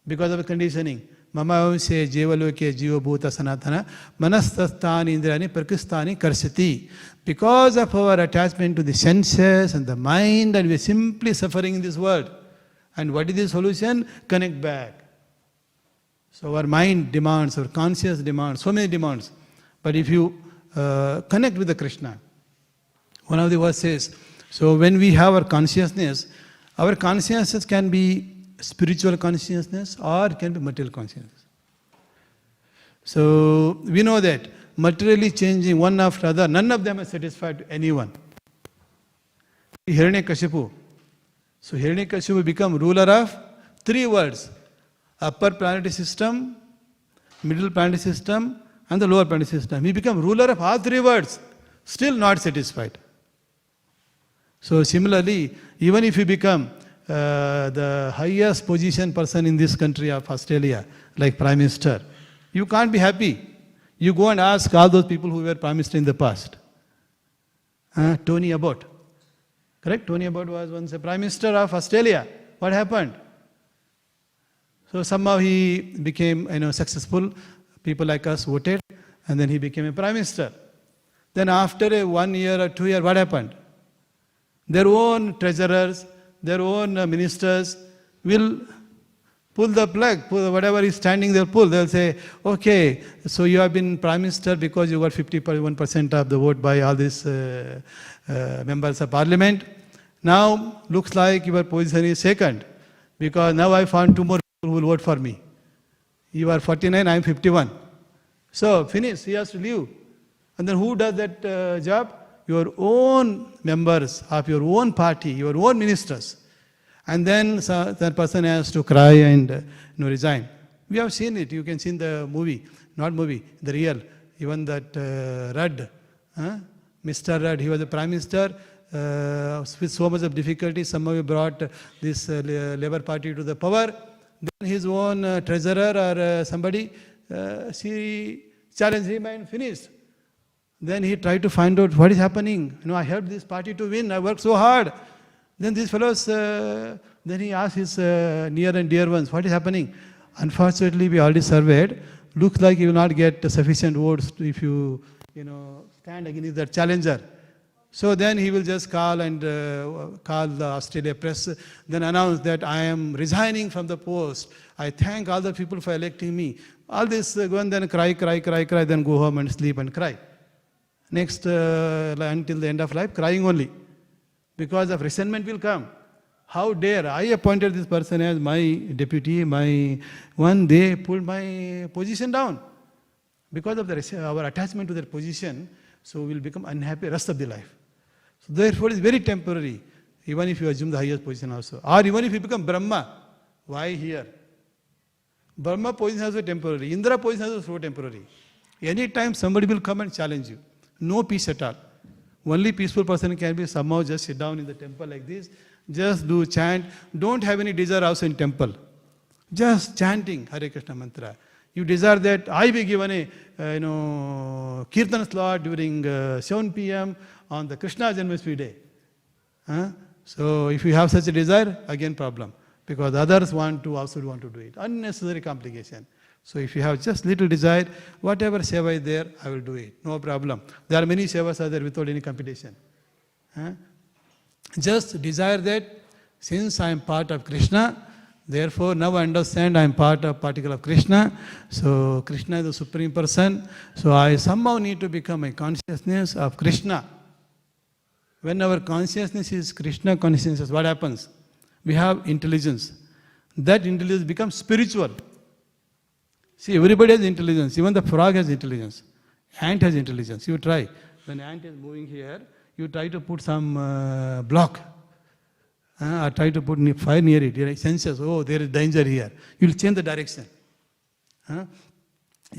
because of conditioning. Mama se jevaloke jiva bhuta sanatana manastastani indrani prakistani karsati. Because of our attachment to the senses and the mind, and we are simply suffering in this world. And what is the solution? Connect back. So our mind demands, our conscious demands, so many demands. But if you connect with the Krishna, one of the verses says, so when we have our consciousness can be spiritual consciousness or it can be material consciousness. So we know that materially changing one after other, none of them is satisfied to anyone. Hiranyakashipu. So Hiranyakashipu become ruler of 3 worlds. Upper planetary system, middle planetary system, and the lower planetary system. He become ruler of all 3 worlds, still not satisfied. So similarly, even if you become the highest position person in this country of Australia, like Prime Minister, you can't be happy. You go and ask all those people who were Prime Minister in the past. Tony Abbott. Correct? Tony Abbott was once a Prime Minister of Australia. What happened? So somehow he became successful. People like us voted and then he became a Prime Minister. Then after 1 year or 2 years, what happened? Their own treasurers, their own ministers will pull the plug, whatever is standing there, pull. They'll say, okay, so you have been Prime Minister because you got 51% of the vote by all these members of Parliament. Now, looks like your position is second because now I found 2 more people who will vote for me. You are 49, I am 51. So, finish, he has to leave. And then who does that job? Your own members of your own party, your own ministers. And then that person has to cry and resign. We have seen it. You can see in the movie, not movie, the real. Even that Rudd, Mr. Rudd, he was the Prime Minister. With so much of difficulty, somehow he brought this Labour Party to the power. then his own treasurer or somebody, she challenged him and finished. Then he tried to find out what is happening. I helped this party to win. I worked so hard. Then these fellows, then he asked his near and dear ones, what is happening? Unfortunately, we already surveyed. Looks like you will not get sufficient votes if you stand against the challenger. So then he will just call the Australia press, then announce that I am resigning from the post. I thank all the people for electing me. All this, go and then cry, then go home and sleep and cry. Next, until the end of life, crying only. Because of resentment will come. How dare, I appointed this person as my deputy, they pulled my position down. Because of our attachment to their position, so we will become unhappy rest of the life. So therefore, it's very temporary, even if you assume the highest position also. Or even if you become Brahma, why here? Brahma position is also temporary. Indra position is also temporary. Anytime somebody will come and challenge you. No peace at all. Only peaceful person can be somehow just sit down in the temple like this, just do chant. Don't have any desire also in temple. Just chanting Hare Krishna mantra. You desire that I be given a kirtan slot during 7 p.m. on the Krishna Janmashtami day. So if you have such a desire, again problem. Because others also want to do it. Unnecessary complication. So if you have just little desire, whatever seva is there, I will do it. No problem. There are many sevas are there without any competition. Just desire that since I am part of Krishna, therefore now I understand I am particle of Krishna. So Krishna is the Supreme Person. So I somehow need to become a consciousness of Krishna. When our consciousness is Krishna consciousness, what happens? We have intelligence. That intelligence becomes spiritual. See, everybody has intelligence. Even the frog has intelligence. Ant has intelligence. You try. When ant is moving here, you try to put some block. Or try to put fire near it. It senses, oh, there is danger here. You will change the direction.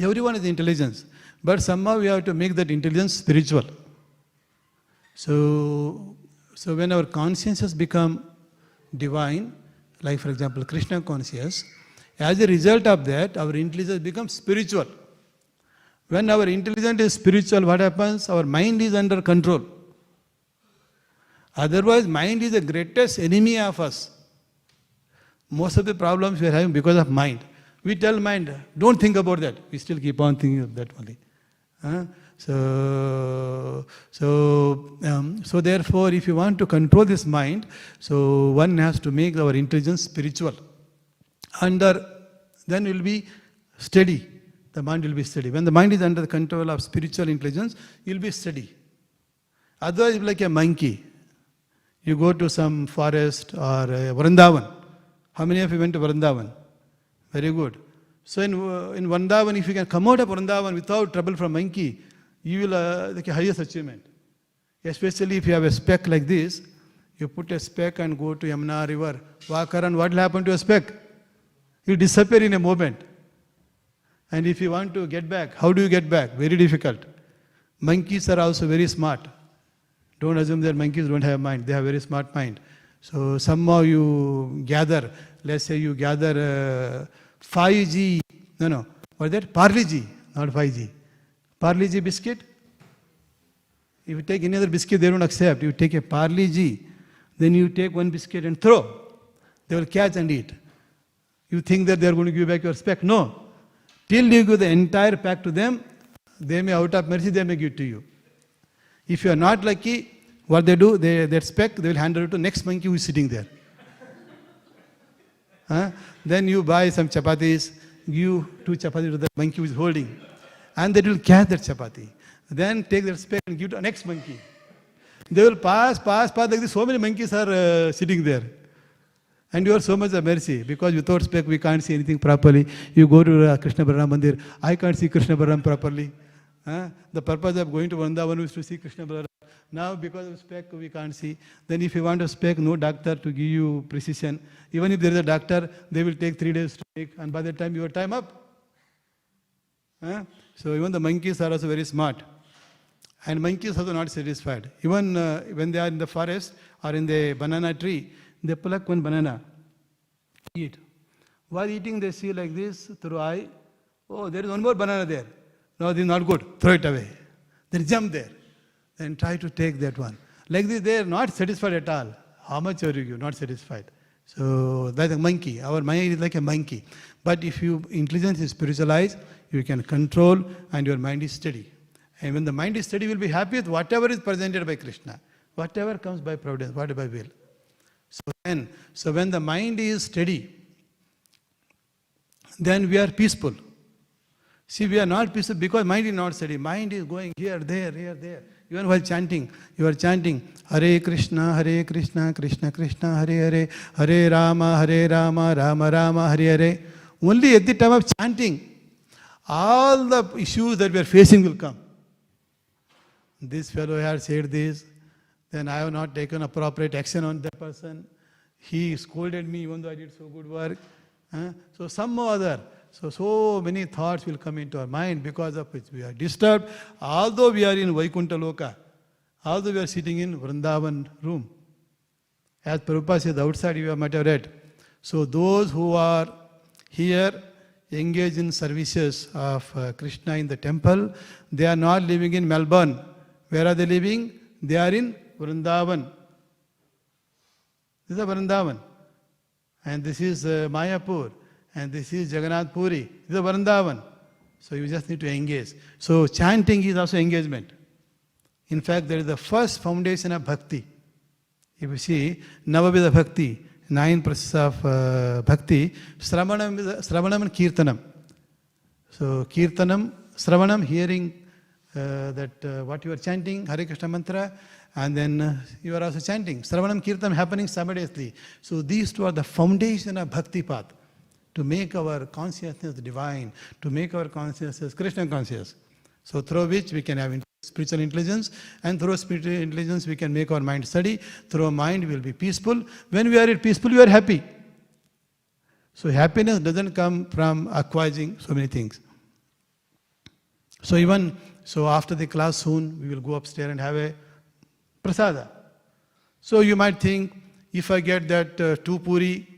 Everyone has intelligence. But somehow we have to make that intelligence spiritual. So when our consciousness become divine, like for example, Krishna conscious, as a result of that, our intelligence becomes spiritual. When our intelligence is spiritual, what happens? Our mind is under control. Otherwise, mind is the greatest enemy of us. Most of the problems we are having because of mind. We tell mind, don't think about that. We still keep on thinking of that only. So therefore, if you want to control this mind, so one has to make our intelligence spiritual. Then it will be steady. The mind will be steady. When the mind is under the control of spiritual intelligence, it will be steady. Otherwise, it will be like a monkey. You go to some forest or Vrindavan. How many of you went to Vrindavan? Very good. So in Vrindavan, if you can come out of Vrindavan without trouble from monkey, you will like a highest achievement. Especially if you have a speck like this, you put a speck and go to Yamuna river, walk around, what will happen to a speck? You disappear in a moment. And if you want to get back, how do you get back? Very difficult. Monkeys are also very smart. Don't assume that monkeys don't have mind. They have very smart mind. So somehow you gather, let's say you gather 5G, what is that? Parle G, not 5G. Parle G biscuit. If you take any other biscuit, they don't accept. You take a Parle G, then you take one biscuit and throw. They will catch and eat. You think that they are going to give you back your speck? No. Till you give the entire pack to them, they may, out of mercy, they may give it to you. If you are not lucky, what they do, their speck, they will hand it to next monkey who is sitting there. Then you buy some chapatis, give 2 chapatis to the monkey who is holding. And they will catch that chapati. Then take their speck and give to the next monkey. They will pass like this. So many monkeys are sitting there. And you are so much of mercy, because without speck we can't see anything properly. You go to Krishna Balaram Mandir, I can't see Krishna Balaram properly. The purpose of going to Vrindavan is to see Krishna Balaram. Now because of speck we can't see. Then if you want a speck, no doctor to give you precision. Even if there is a doctor, they will take 3 days to take, and by the time your time up. So even the monkeys are also very smart. And monkeys are also not satisfied. Even when they are in the forest or in the banana tree, they pluck one banana, eat. While eating, they see like this through eye. Oh, there is one more banana there. No, this is not good. Throw it away. Then jump there. Then try to take that one. Like this, they are not satisfied at all. How much are you? Not satisfied. So that's a monkey. Our mind is like a monkey. But if your intelligence is spiritualized, you can control and your mind is steady. And when the mind is steady, you will be happy with whatever is presented by Krishna. Whatever comes by providence, whatever by will. So when the mind is steady, then we are peaceful. See, we are not peaceful because mind is not steady. Mind is going here, there, here, there. Even while chanting, you are chanting Hare Krishna, Krishna Krishna, Hare Hare, Hare Rama, Rama Rama, Hare Hare. Only at the time of chanting, all the issues that we are facing will come. This fellow had said this, then I have not taken appropriate action on that person. He scolded me even though I did so good work. So some or other. So many thoughts will come into our mind because of which we are disturbed. Although we are in Vaikuntha Loka, although we are sitting in Vrindavan room. As Prabhupada says, outside you might have read. So those who are here engaged in services of Krishna in the temple, they are not living in Melbourne. Where are they living? They are in Vrindavan. This is Vrindavan. And this is Mayapur. And this is Jagannath Puri. This is Vrindavan. So you just need to engage. So chanting is also engagement. In fact, there is the first foundation of bhakti. If you see, Navavidha Bhakti, 9 processes of bhakti, Sravanam and Kirtanam. So Kirtanam, Sravanam, hearing that what you are chanting, Hare Krishna mantra, and then you are also chanting. Sravanam, Kirtanam happening simultaneously. So these two are the foundation of bhakti path. To make our consciousness divine, to make our consciousness Krishna conscious. So through which we can have spiritual intelligence, and through spiritual intelligence we can make our mind steady. Through our mind we will be peaceful. When we are peaceful, we are happy. So happiness doesn't come from acquiring so many things. So after the class soon, we will go upstairs and have a prasada. So you might think, if I get that 2 puri,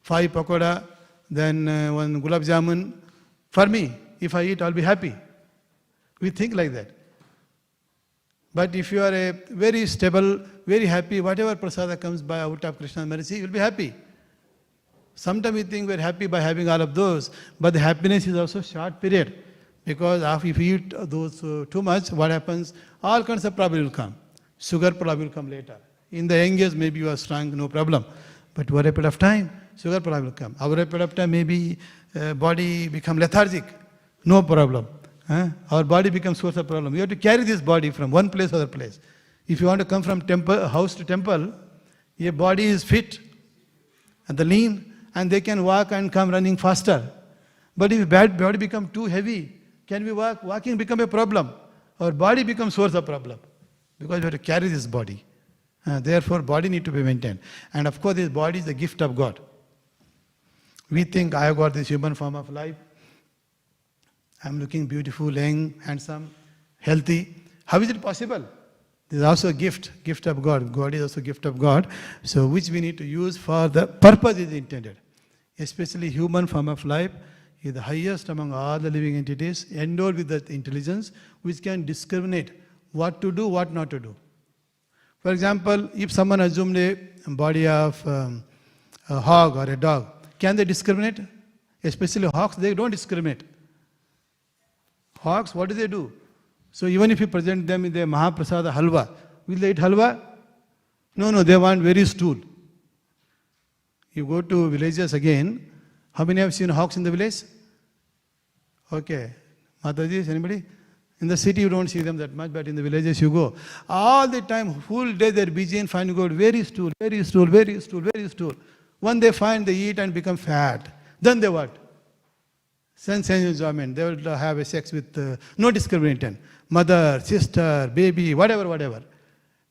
5 pakoda, then 1 gulab jamun, for me, if I eat, I'll be happy. We think like that. But if you are a very stable, very happy, whatever prasada comes by out of Krishna's mercy, you'll be happy. Sometimes we think we're happy by having all of those, but the happiness is also short period. Because if you eat those too much, what happens? All kinds of problems will come. Sugar problem will come later. In the young years, maybe you are strong, no problem. But over a period of time, sugar problem will come. Over a period of time, maybe body become lethargic. No problem. Our body becomes source of problem. You have to carry this body from one place to other place. If you want to come from house to temple, your body is fit and the lean, and they can walk and come running faster. But if body become too heavy, can we walk? Walking become a problem. Our body becomes source of problem because we have to carry this body. Therefore, body need to be maintained. And of course, this body is the gift of God. We think, I have got this human form of life. I am looking beautiful, young, handsome, healthy. How is it possible? This is also a gift of God. God is also a gift of God. So which we need to use for the purpose is intended. Especially human form of life is the highest among all the living entities, endowed with that intelligence which can discriminate what to do, what not to do. For example, if someone assumed a body of a hog or a dog, can they discriminate? Especially hogs, they don't discriminate. Hogs, what do? So even if you present them in the Mahaprasada halwa, will they eat halwa? No, they want very stool. You go to villages again, how many have seen hogs in the village? Okay. Mataji, anybody? In the city you don't see them that much, but in the villages you go. All the time, full day they're busy and finding out very stool. When they find, they eat and become fat. Then they what? Sense enjoyment. They will have a sex with no discrimination. Mother, sister, baby, whatever.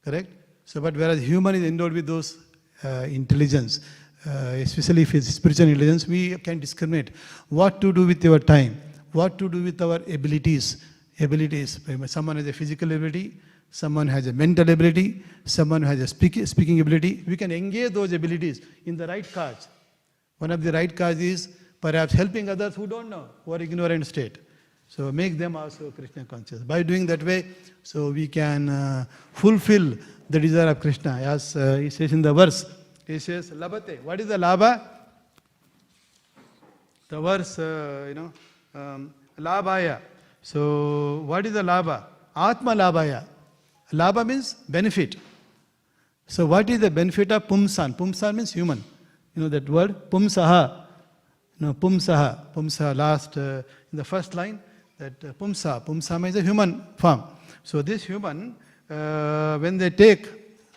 Correct? So, but whereas human is endowed with those intelligence, especially if it's spiritual intelligence, we can discriminate what to do with our time, what to do with our abilities. Someone has a physical ability, someone has a mental ability, someone has a speaking ability. We can engage those abilities in the right cause. One of the right cause is perhaps helping others who don't know, who are ignorant state. So make them also Krishna conscious. By doing that way, so we can fulfill the desire of Krishna. As he says in the verse, he says, Labate. What is the Labha? The verse, Labhaya. So what is the Labha? Atma Labhaya. Labha means benefit. So what is the benefit of Pumsan? Pumsan means human. You know that word? Pumsaha. Pumsaha. Pumsaha, last, in the first line, that Pumsa. Pumsa is a human form. So this human, when they take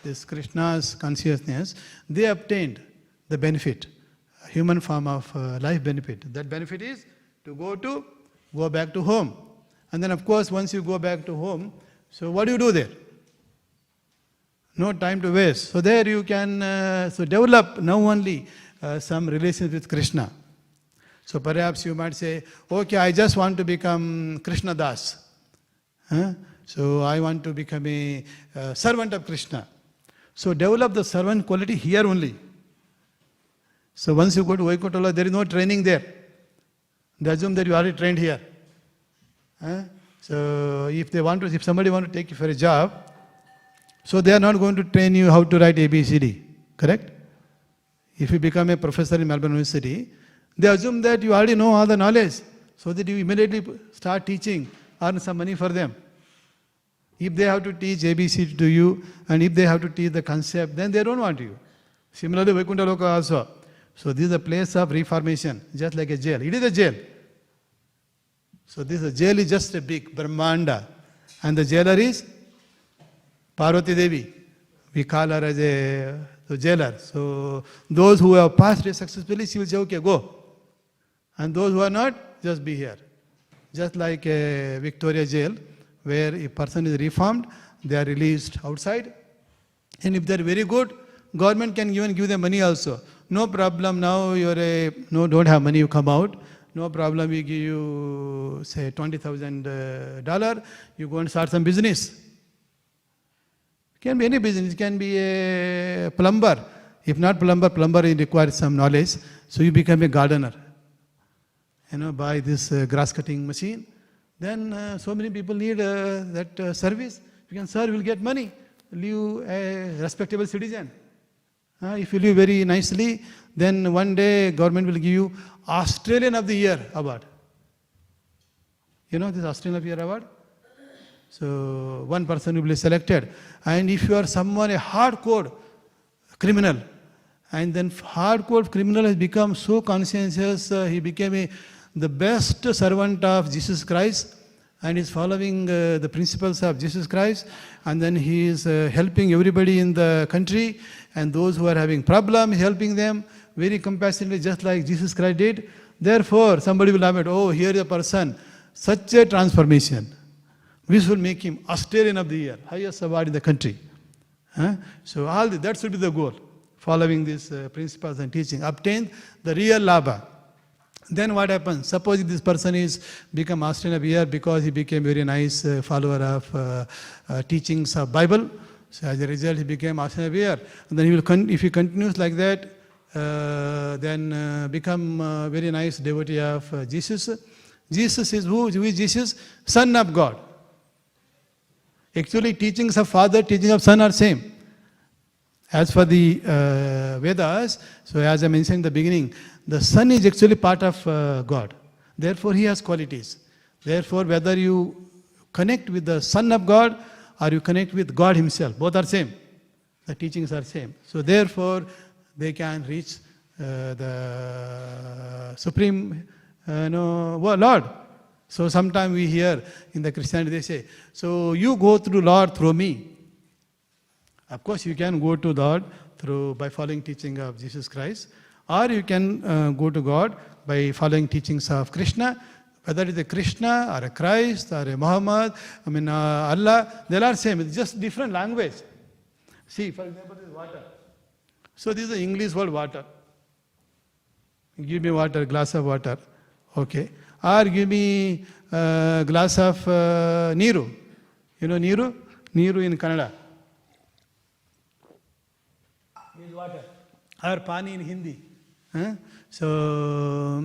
this Krishna's consciousness, they obtained the benefit, a human form of life benefit. That benefit is to go back to home. And then of course, once you go back to home, so what do you do there? No time to waste. So there you can develop now only some relations with Krishna. So perhaps you might say, okay, I just want to become Krishna Das. So I want to become a servant of Krishna. So develop the servant quality here only. So once you go to Vaikuntha, there is no training there. They assume that you are already trained here. So if somebody want to take you for a job, so they are not going to train you how to write ABCD, correct? If you become a professor in Melbourne University, they assume that you already know all the knowledge, so that you immediately start teaching, earn some money for them. If they have to teach ABC to you, and if they have to teach the concept, then they don't want you. Similarly, Vaikuntha Loka also. So this is a place of reformation, just like a jail. It is a jail. So this jail is just a big Brahmanda. And the jailer is Parvati Devi. We call her as a jailer. So those who have passed it successfully, she will say, okay, go. And those who are not, just be here. Just like a Victoria jail, where a person is reformed, they are released outside. And if they are very good, government can even give them money also. No problem, now don't have money, you come out. No problem, we give you, say, $20,000. You go and start some business. It can be any business. It can be a plumber. If not plumber requires some knowledge. So you become a gardener. Buy this grass cutting machine. Then so many people need that service. You can serve, you will get money. Live a respectable citizen. If you live very nicely, then one day government will give you Australian of the Year award. You know this Australian of the Year award? So one person will be selected. And if you are someone, a hardcore criminal, and then hardcore criminal has become so conscientious, he became the best servant of Jesus Christ, and is following the principles of Jesus Christ, and then he is helping everybody in the country, and those who are having problems, helping them very compassionately, just like Jesus Christ did. Therefore, somebody will have it, oh, here is a person, such a transformation. This will make him Australian of the Year, highest award in the country. So that should be the goal, following these principles and teaching. Obtain the real labha. Then what happens? Suppose this person is become Australian of the Year because he became very nice follower of teachings of Bible. So as a result, he became Australian of the Year. And then he will, if he continues like that, then become a very nice devotee of Jesus. Jesus is who? Who is Jesus? Son of God. Actually, teachings of Father, teachings of Son are same. As for the Vedas, so as I mentioned in the beginning, the Son is actually part of God. Therefore, he has qualities. Therefore, whether you connect with the Son of God or you connect with God himself, both are same. The teachings are same. So therefore, they can reach the Supreme Lord. So sometimes we hear in the Christianity, they say, so you go through Lord through me. Of course, you can go to God by following teaching of Jesus Christ, or you can go to God by following teachings of Krishna. Whether it is a Krishna or a Christ or a Muhammad, Allah, they are same. It's just different language. See, for example, this is water. So this is the English word water. Give me water, glass of water. Okay. Or give me a glass of Niru. You know Niru? Niru in Kannada. This is water. Or Pani in Hindi. So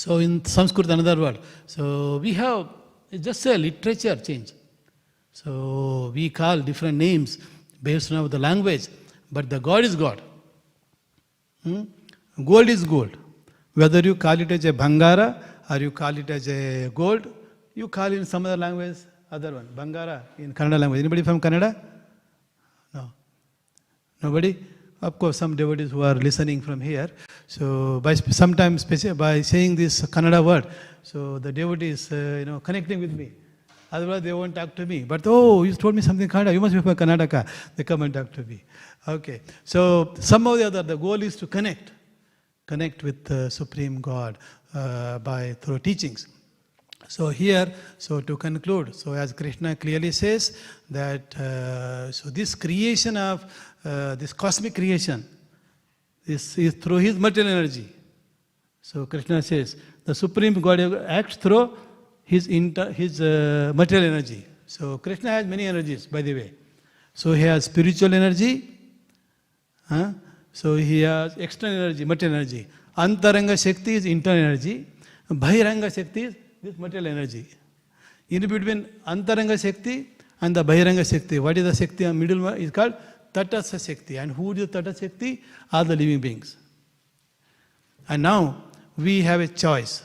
So in Sanskrit, another word. So we have, it's just a literature change. So we call different names based on the language, but the God is God. Gold is gold. Whether you call it as a Bhangara or you call it as a gold, you call it in some other language, other one. Bhangara in Kannada language. Anybody from Kannada? No. Nobody? Of course, some devotees who are listening from here. So by sometimes by saying this Kannada word, so the devotees, connecting with me. Otherwise, they won't talk to me. But you told me something Kannada. You must be from Karnataka. They come and talk to me. Okay. So somehow or the other, the goal is to connect with the Supreme God through teachings. So here, to conclude, so as Krishna clearly says that, so this creation of this cosmic creation is through his material energy. So Krishna says the Supreme God acts through his material energy. So Krishna has many energies, by the way. So he has spiritual energy. So he has external energy, material energy. Antaranga Shakti is internal energy. Bahiranga Shakti is this material energy. In between Antaranga Shakti and the Bahiranga Shakti, what is the Shakti? The middle one is called Tatastha Shakti. And who is the Tatastha Shakti? Are the living beings. And now we have a choice.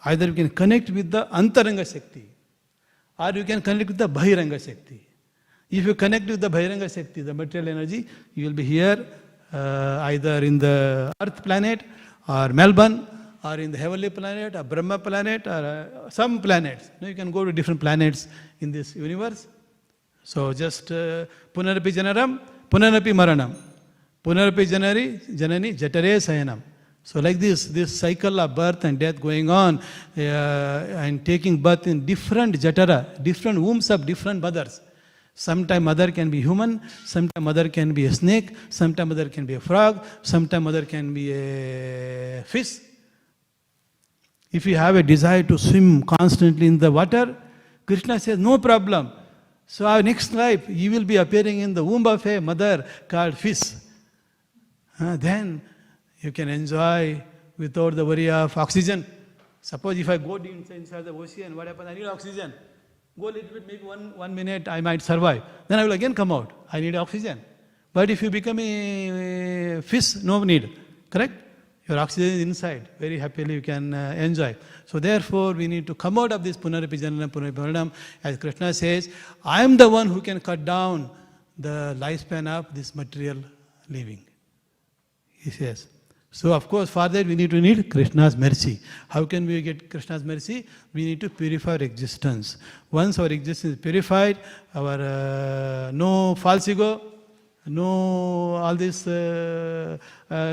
Either you can connect with the Antaranga Shakti or you can connect with the Bahiranga Shakti. If you connect with the Bahiranga Shakti, the material energy, you will be here either in the Earth planet or Melbourne or in the heavenly planet or Brahma planet or some planets. You can go to different planets in this universe. So just Punarapi Janaram, Punarapi Maranam. Punarapi Janani Jatare Sayanam. So like this cycle of birth and death going on and taking birth in different jatara, different wombs of different mothers. Sometime mother can be human, sometime mother can be a snake, sometime mother can be a frog, sometime mother can be a fish. If you have a desire to swim constantly in the water, Krishna says, no problem. So our next life, you will be appearing in the womb of a mother called fish. Then you can enjoy without the worry of oxygen. Suppose if I go inside the ocean, what happens? I need oxygen. Go a little bit, maybe 1 minute, I might survive. Then I will again come out. I need oxygen. But if you become a fish, no need. Correct? Your oxygen is inside. Very happily you can enjoy. So therefore, we need to come out of this Punarapi Jananam, Punarapi Maranam. As Krishna says, I am the one who can cut down the lifespan of this material living. He says. So of course, for that we need Krishna's mercy. How can we get Krishna's mercy? We need to purify our existence. Once our existence is purified, our no false ego, no all this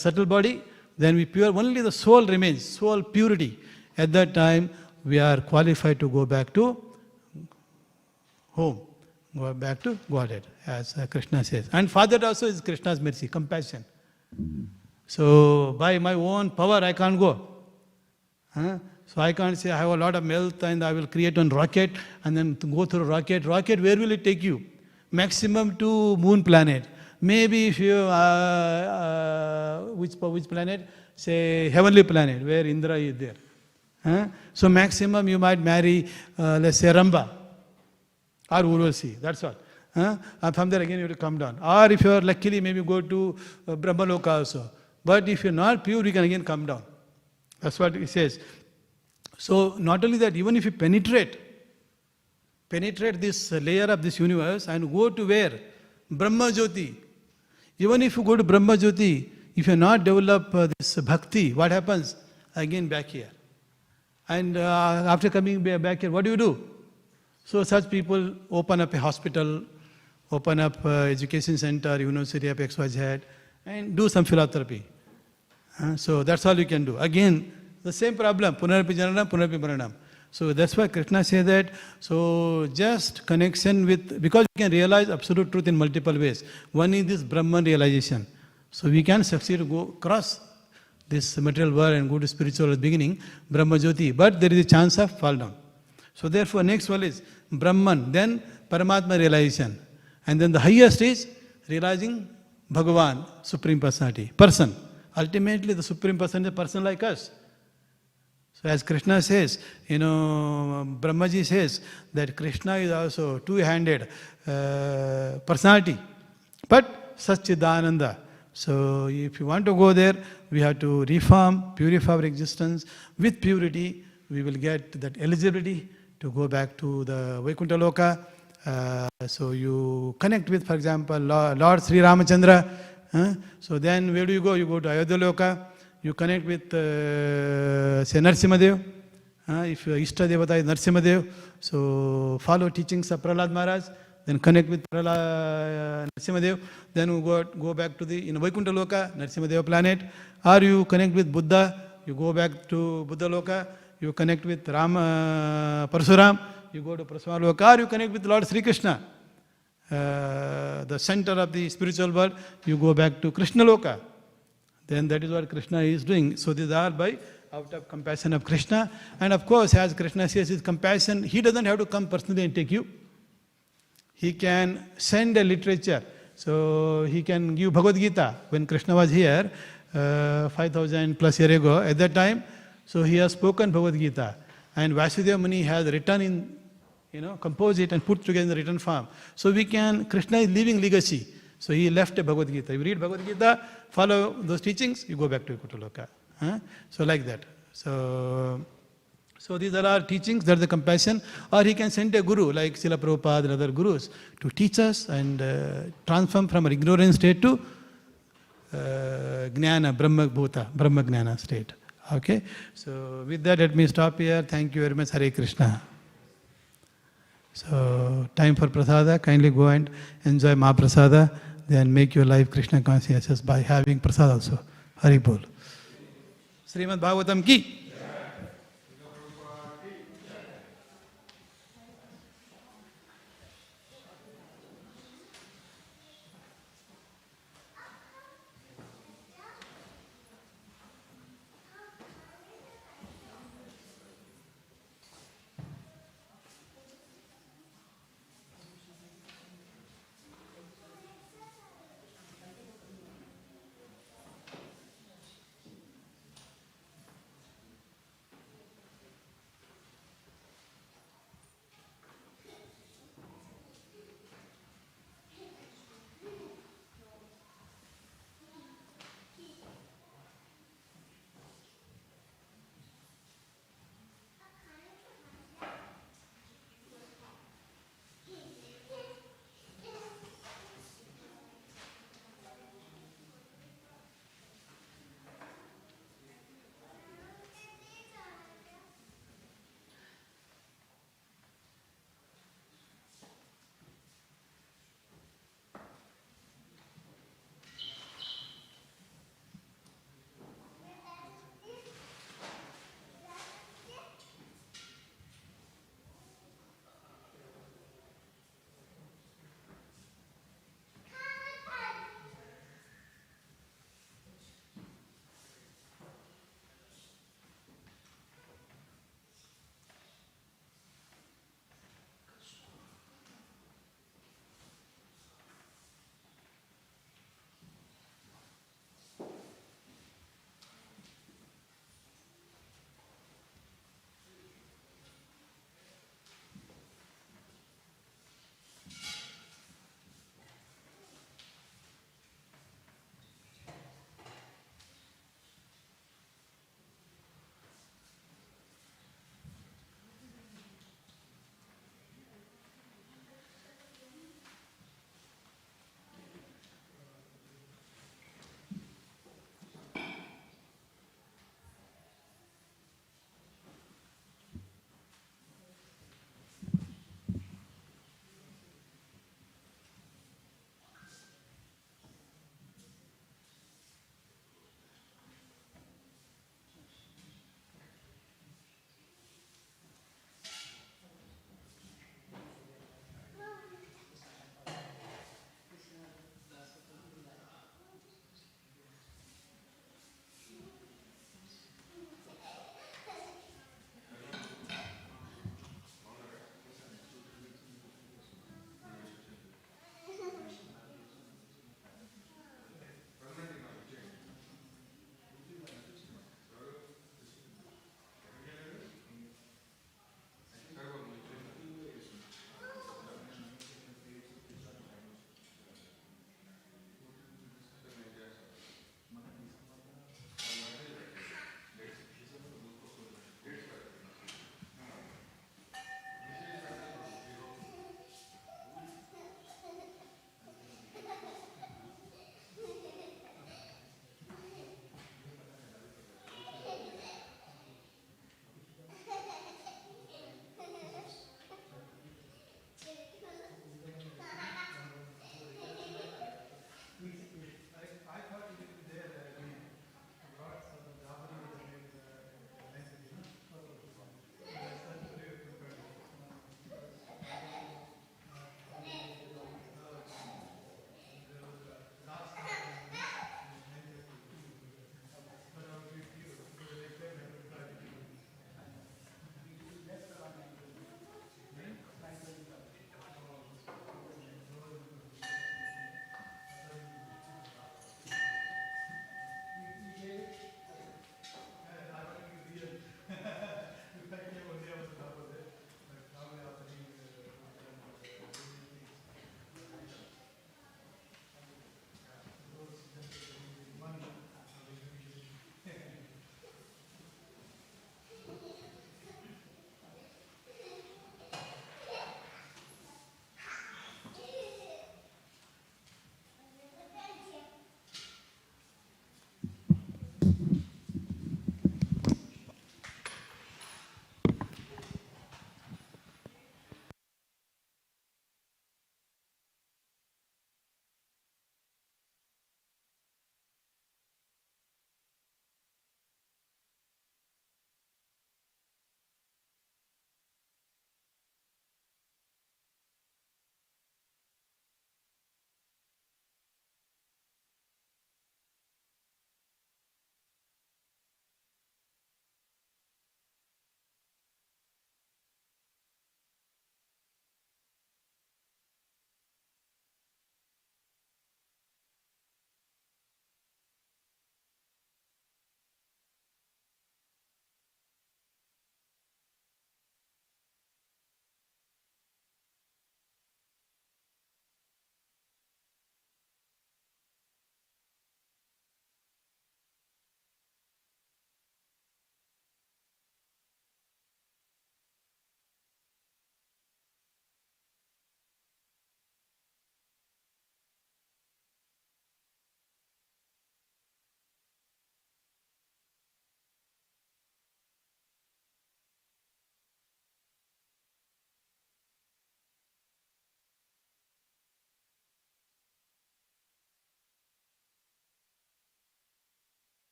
subtle body, then we pure, only the soul remains, soul purity. At that time, we are qualified to go back to home, go back to Godhead, as Krishna says. And for that also is Krishna's mercy, compassion. So by my own power I can't go. So I can't say I have a lot of wealth and I will create one rocket and then go through rocket. Rocket, where will it take you? Maximum to moon planet. Maybe if you, which planet? Say heavenly planet, where Indra is there. So maximum you might marry, let's say Ramba or Urvashi, that's all. And from there again you will come down. Or if you are luckily, maybe go to Brahmaloka also. But if you are not pure, you can again come down. That's what he says. So not only that, even if you penetrate this layer of this universe and go to where? Brahma Jyoti. Even if you go to Brahma Jyoti, if you not develop this bhakti, what happens? Again back here. And after coming back here, what do? So such people open up a hospital, open up education center, university of XYZ, and do some philanthropy. So that's all you can do. Again, the same problem, Punarapi Jananam, Punarapi Maranam. So that's why Krishna says that, so just connection with, because we can realize absolute truth in multiple ways. One is this Brahman realization. So we can succeed to go cross this material world and go to spiritual beginning, Brahma Jyoti. But there is a chance of fall down. So therefore next one is Brahman, then Paramatma realization. And then the highest is realizing Bhagavan, Supreme Personality, person. Ultimately the Supreme Person is a person like us. So as Krishna says, Brahmaji says that Krishna is also two-handed personality, but Satchidananda. So if you want to go there, we have to reform, purify our existence. With purity, we will get that eligibility to go back to the Vaikuntha Loka. So you connect with, for example, Lord Sri Ramachandra. So then where do you go? You go to Ayodhya Loka. You connect with, say, Narsimadev. If your Ishta Devata is Narsimadev, so follow teachings of Prahlad Maharaj. Then connect with Narsimadev. Then you go back to the Vaikuntha Loka, Narsimadev planet. Or you connect with Buddha. You go back to Buddha Loka. You connect with Parasuram. You go to Parasurama Loka. Or you connect with Lord Sri Krishna, the center of the spiritual world. You go back to Krishna Loka. Then that is what Krishna is doing. So these are out of compassion of Krishna. And of course, as Krishna says, his compassion, he doesn't have to come personally and take you. He can send a literature. So he can give Bhagavad Gita. When Krishna was here, 5,000 plus years ago, at that time, so he has spoken Bhagavad Gita. And Vasudeva Muni has written in, composed it and put together in the written form. So Krishna is leaving legacy. So he left a Bhagavad Gita. You read Bhagavad Gita, follow those teachings, you go back to Vaikuntha Loka. So like that. So these are our teachings, that's the compassion. Or he can send a guru like Srila Prabhupada and other gurus to teach us and transform from our ignorant state to Jnana, Brahma Jnana state. Okay? So with that, let me stop here. Thank you very much. Hare Krishna. So time for prasada. Kindly go and enjoy Mahaprasada. Then make your life Krishna conscious by having prasad also. Hari Bol. Śrīmad Bhāgavatam ki.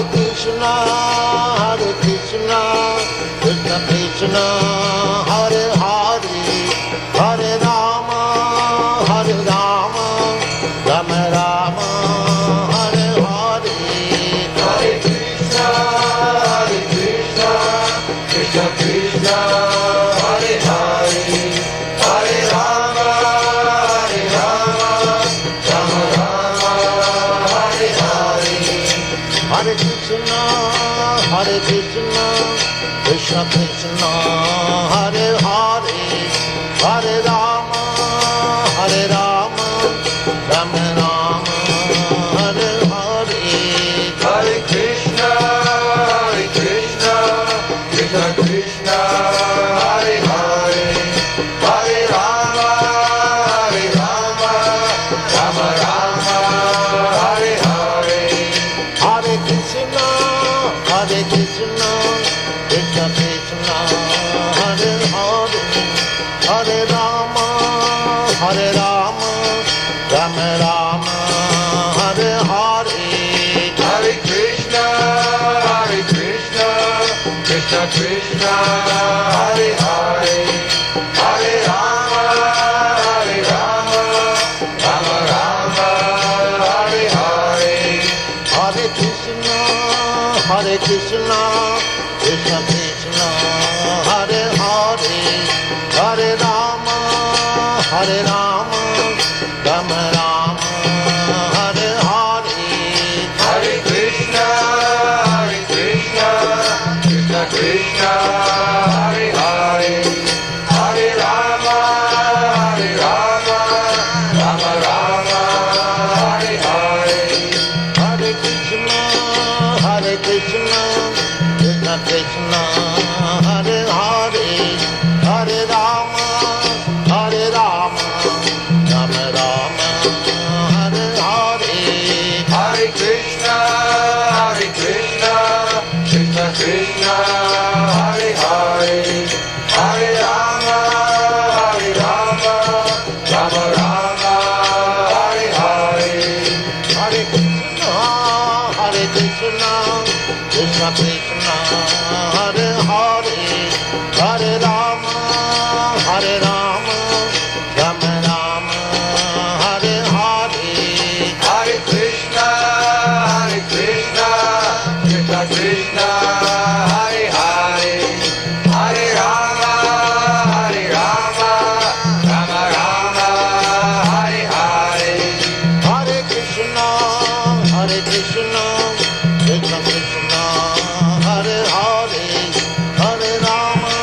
Krishna, Krishna Krishna, Hare Hare, Hare Rama, Rama Rama, Hare Hare. Hare Krishna, Krishna Krishna, Hare Hare, Hare Rama, Rama Rama, Hare Hare. Hare Krishna, Krishna Krishna, Hare Hare, Hare Rama, Rama Rama, Hare Hare. Hare Krishna, Krishna Krishna, Hare Hare, Hare Rama, Rama Rama, Hare Hare. Hare Krishna, Krishna Krishna, Hare Hare, Hare Rama, Rama Rama, Hare Hare. Hare Krishna, Krishna Krishna, Hare Hare, Hare Rama, Rama Rama, Hare Hare. Hare Krishna, Krishna Krishna, Hare Hare, Hare Rama, Rama Rama, Hare Hare. Hare Krishna, Krishna Krishna, Hare Hare, Hare Rama, Rama Rama, Hare Hare. Hare Krishna, Krishna Krishna, Hare Hare, Hare Rama, Rama Rama, Hare Hare. Hare Krishna, Krishna Krishna, Hare Hare, Hare Rama, Rama Rama, Hare Hare. Hare Krishna, Krishna Krishna, Hare Hare, Hare Rama, Rama Rama, Hare Hare. Hare Krishna, Krishna Krishna, Hare Hare, Hare Rama, Rama Rama, Hare Hare. Hare Krishna, Krishna Krishna, Hare Hare, Hare Rama,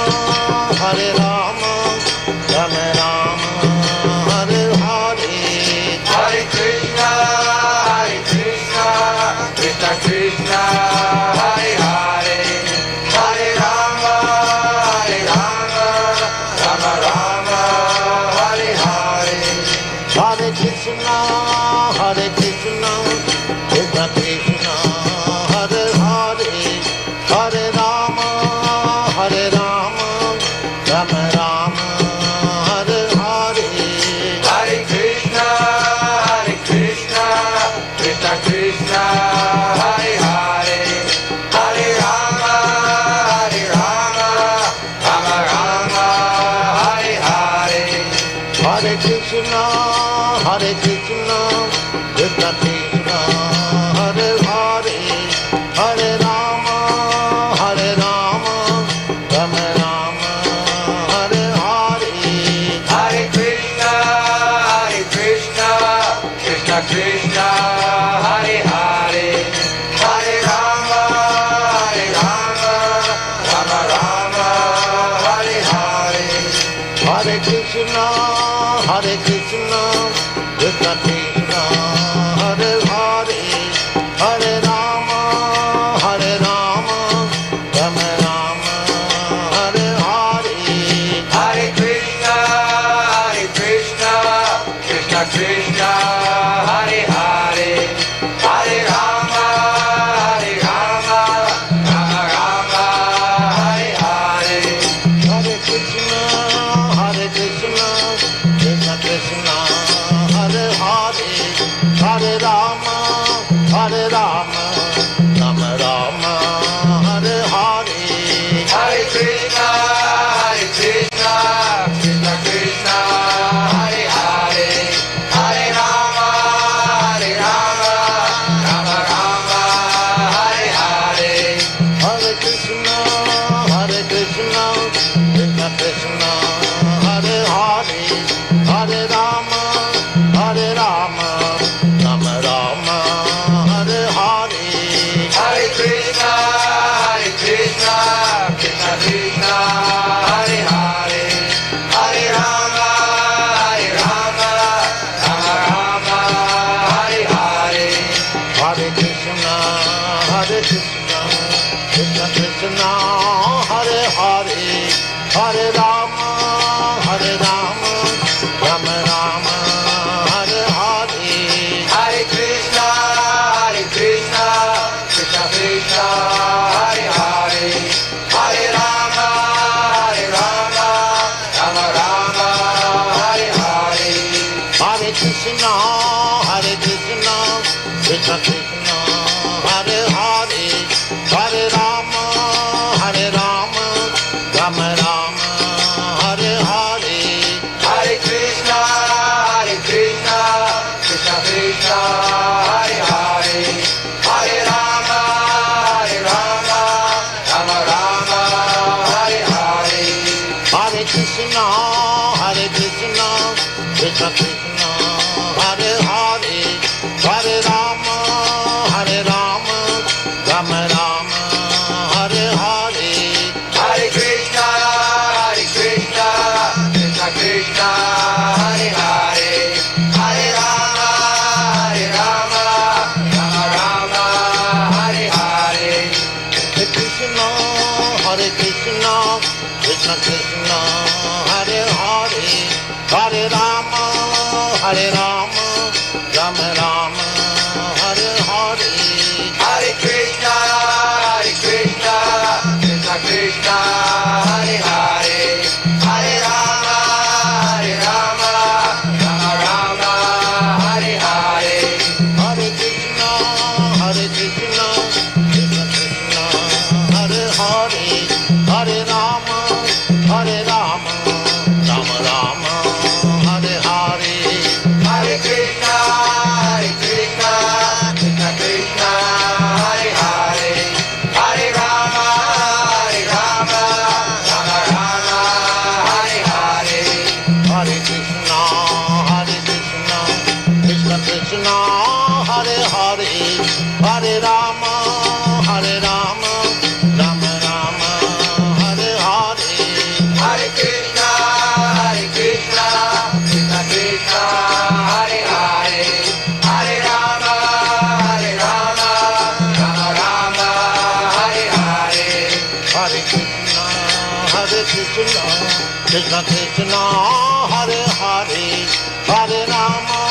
Hare Krishna, Krishna Krishna, Hare Hare, Hare Rama, Hare Rama, Rama Rama, Hare Hare. Hare Krishna, Krishna Krishna, Hare Hare, Hare Rama, Rama Rama, Hare Hare. Hare Krishna, Krishna Krishna, Hare Hare, Hare Rama, Rama Rama, Hare Hare. Hare Krishna, Krishna Krishna, Hare Hare, Hare Rama, Rama Rama, Hare Hare. Hare Krishna, Krishna Krishna, Hare Hare, Hare Rama, Rama Rama, Hare Hare. Hare Krishna, Krishna Krishna, Hare Hare, Hare Rama, Rama Hare Hare. Hare Krishna, Krishna Krishna, Hare Hare, Hare Rama, Rama Rama, Hare Hare. Hare Krishna, Krishna Krishna, Hare Hare, Hare Rama, Rama Hare Hare. Hare Krishna, Krishna Krishna, Hare Hare, Hare Rama, Rama Rama, Hare Hare. Hare Krishna, Krishna Krishna, Hare Hare, Hare Rama, Rama Hare Hare. Hare Krishna, Krishna Krishna, Hare Hare, Hare Rama, Rama Rama, Hare Hare. Hare Krishna, Krishna Krishna, Hare Hare, Hare Rama, Rama Hare Hare. Hare Krishna, Krishna Krishna, Hare Hare, Hare Rama,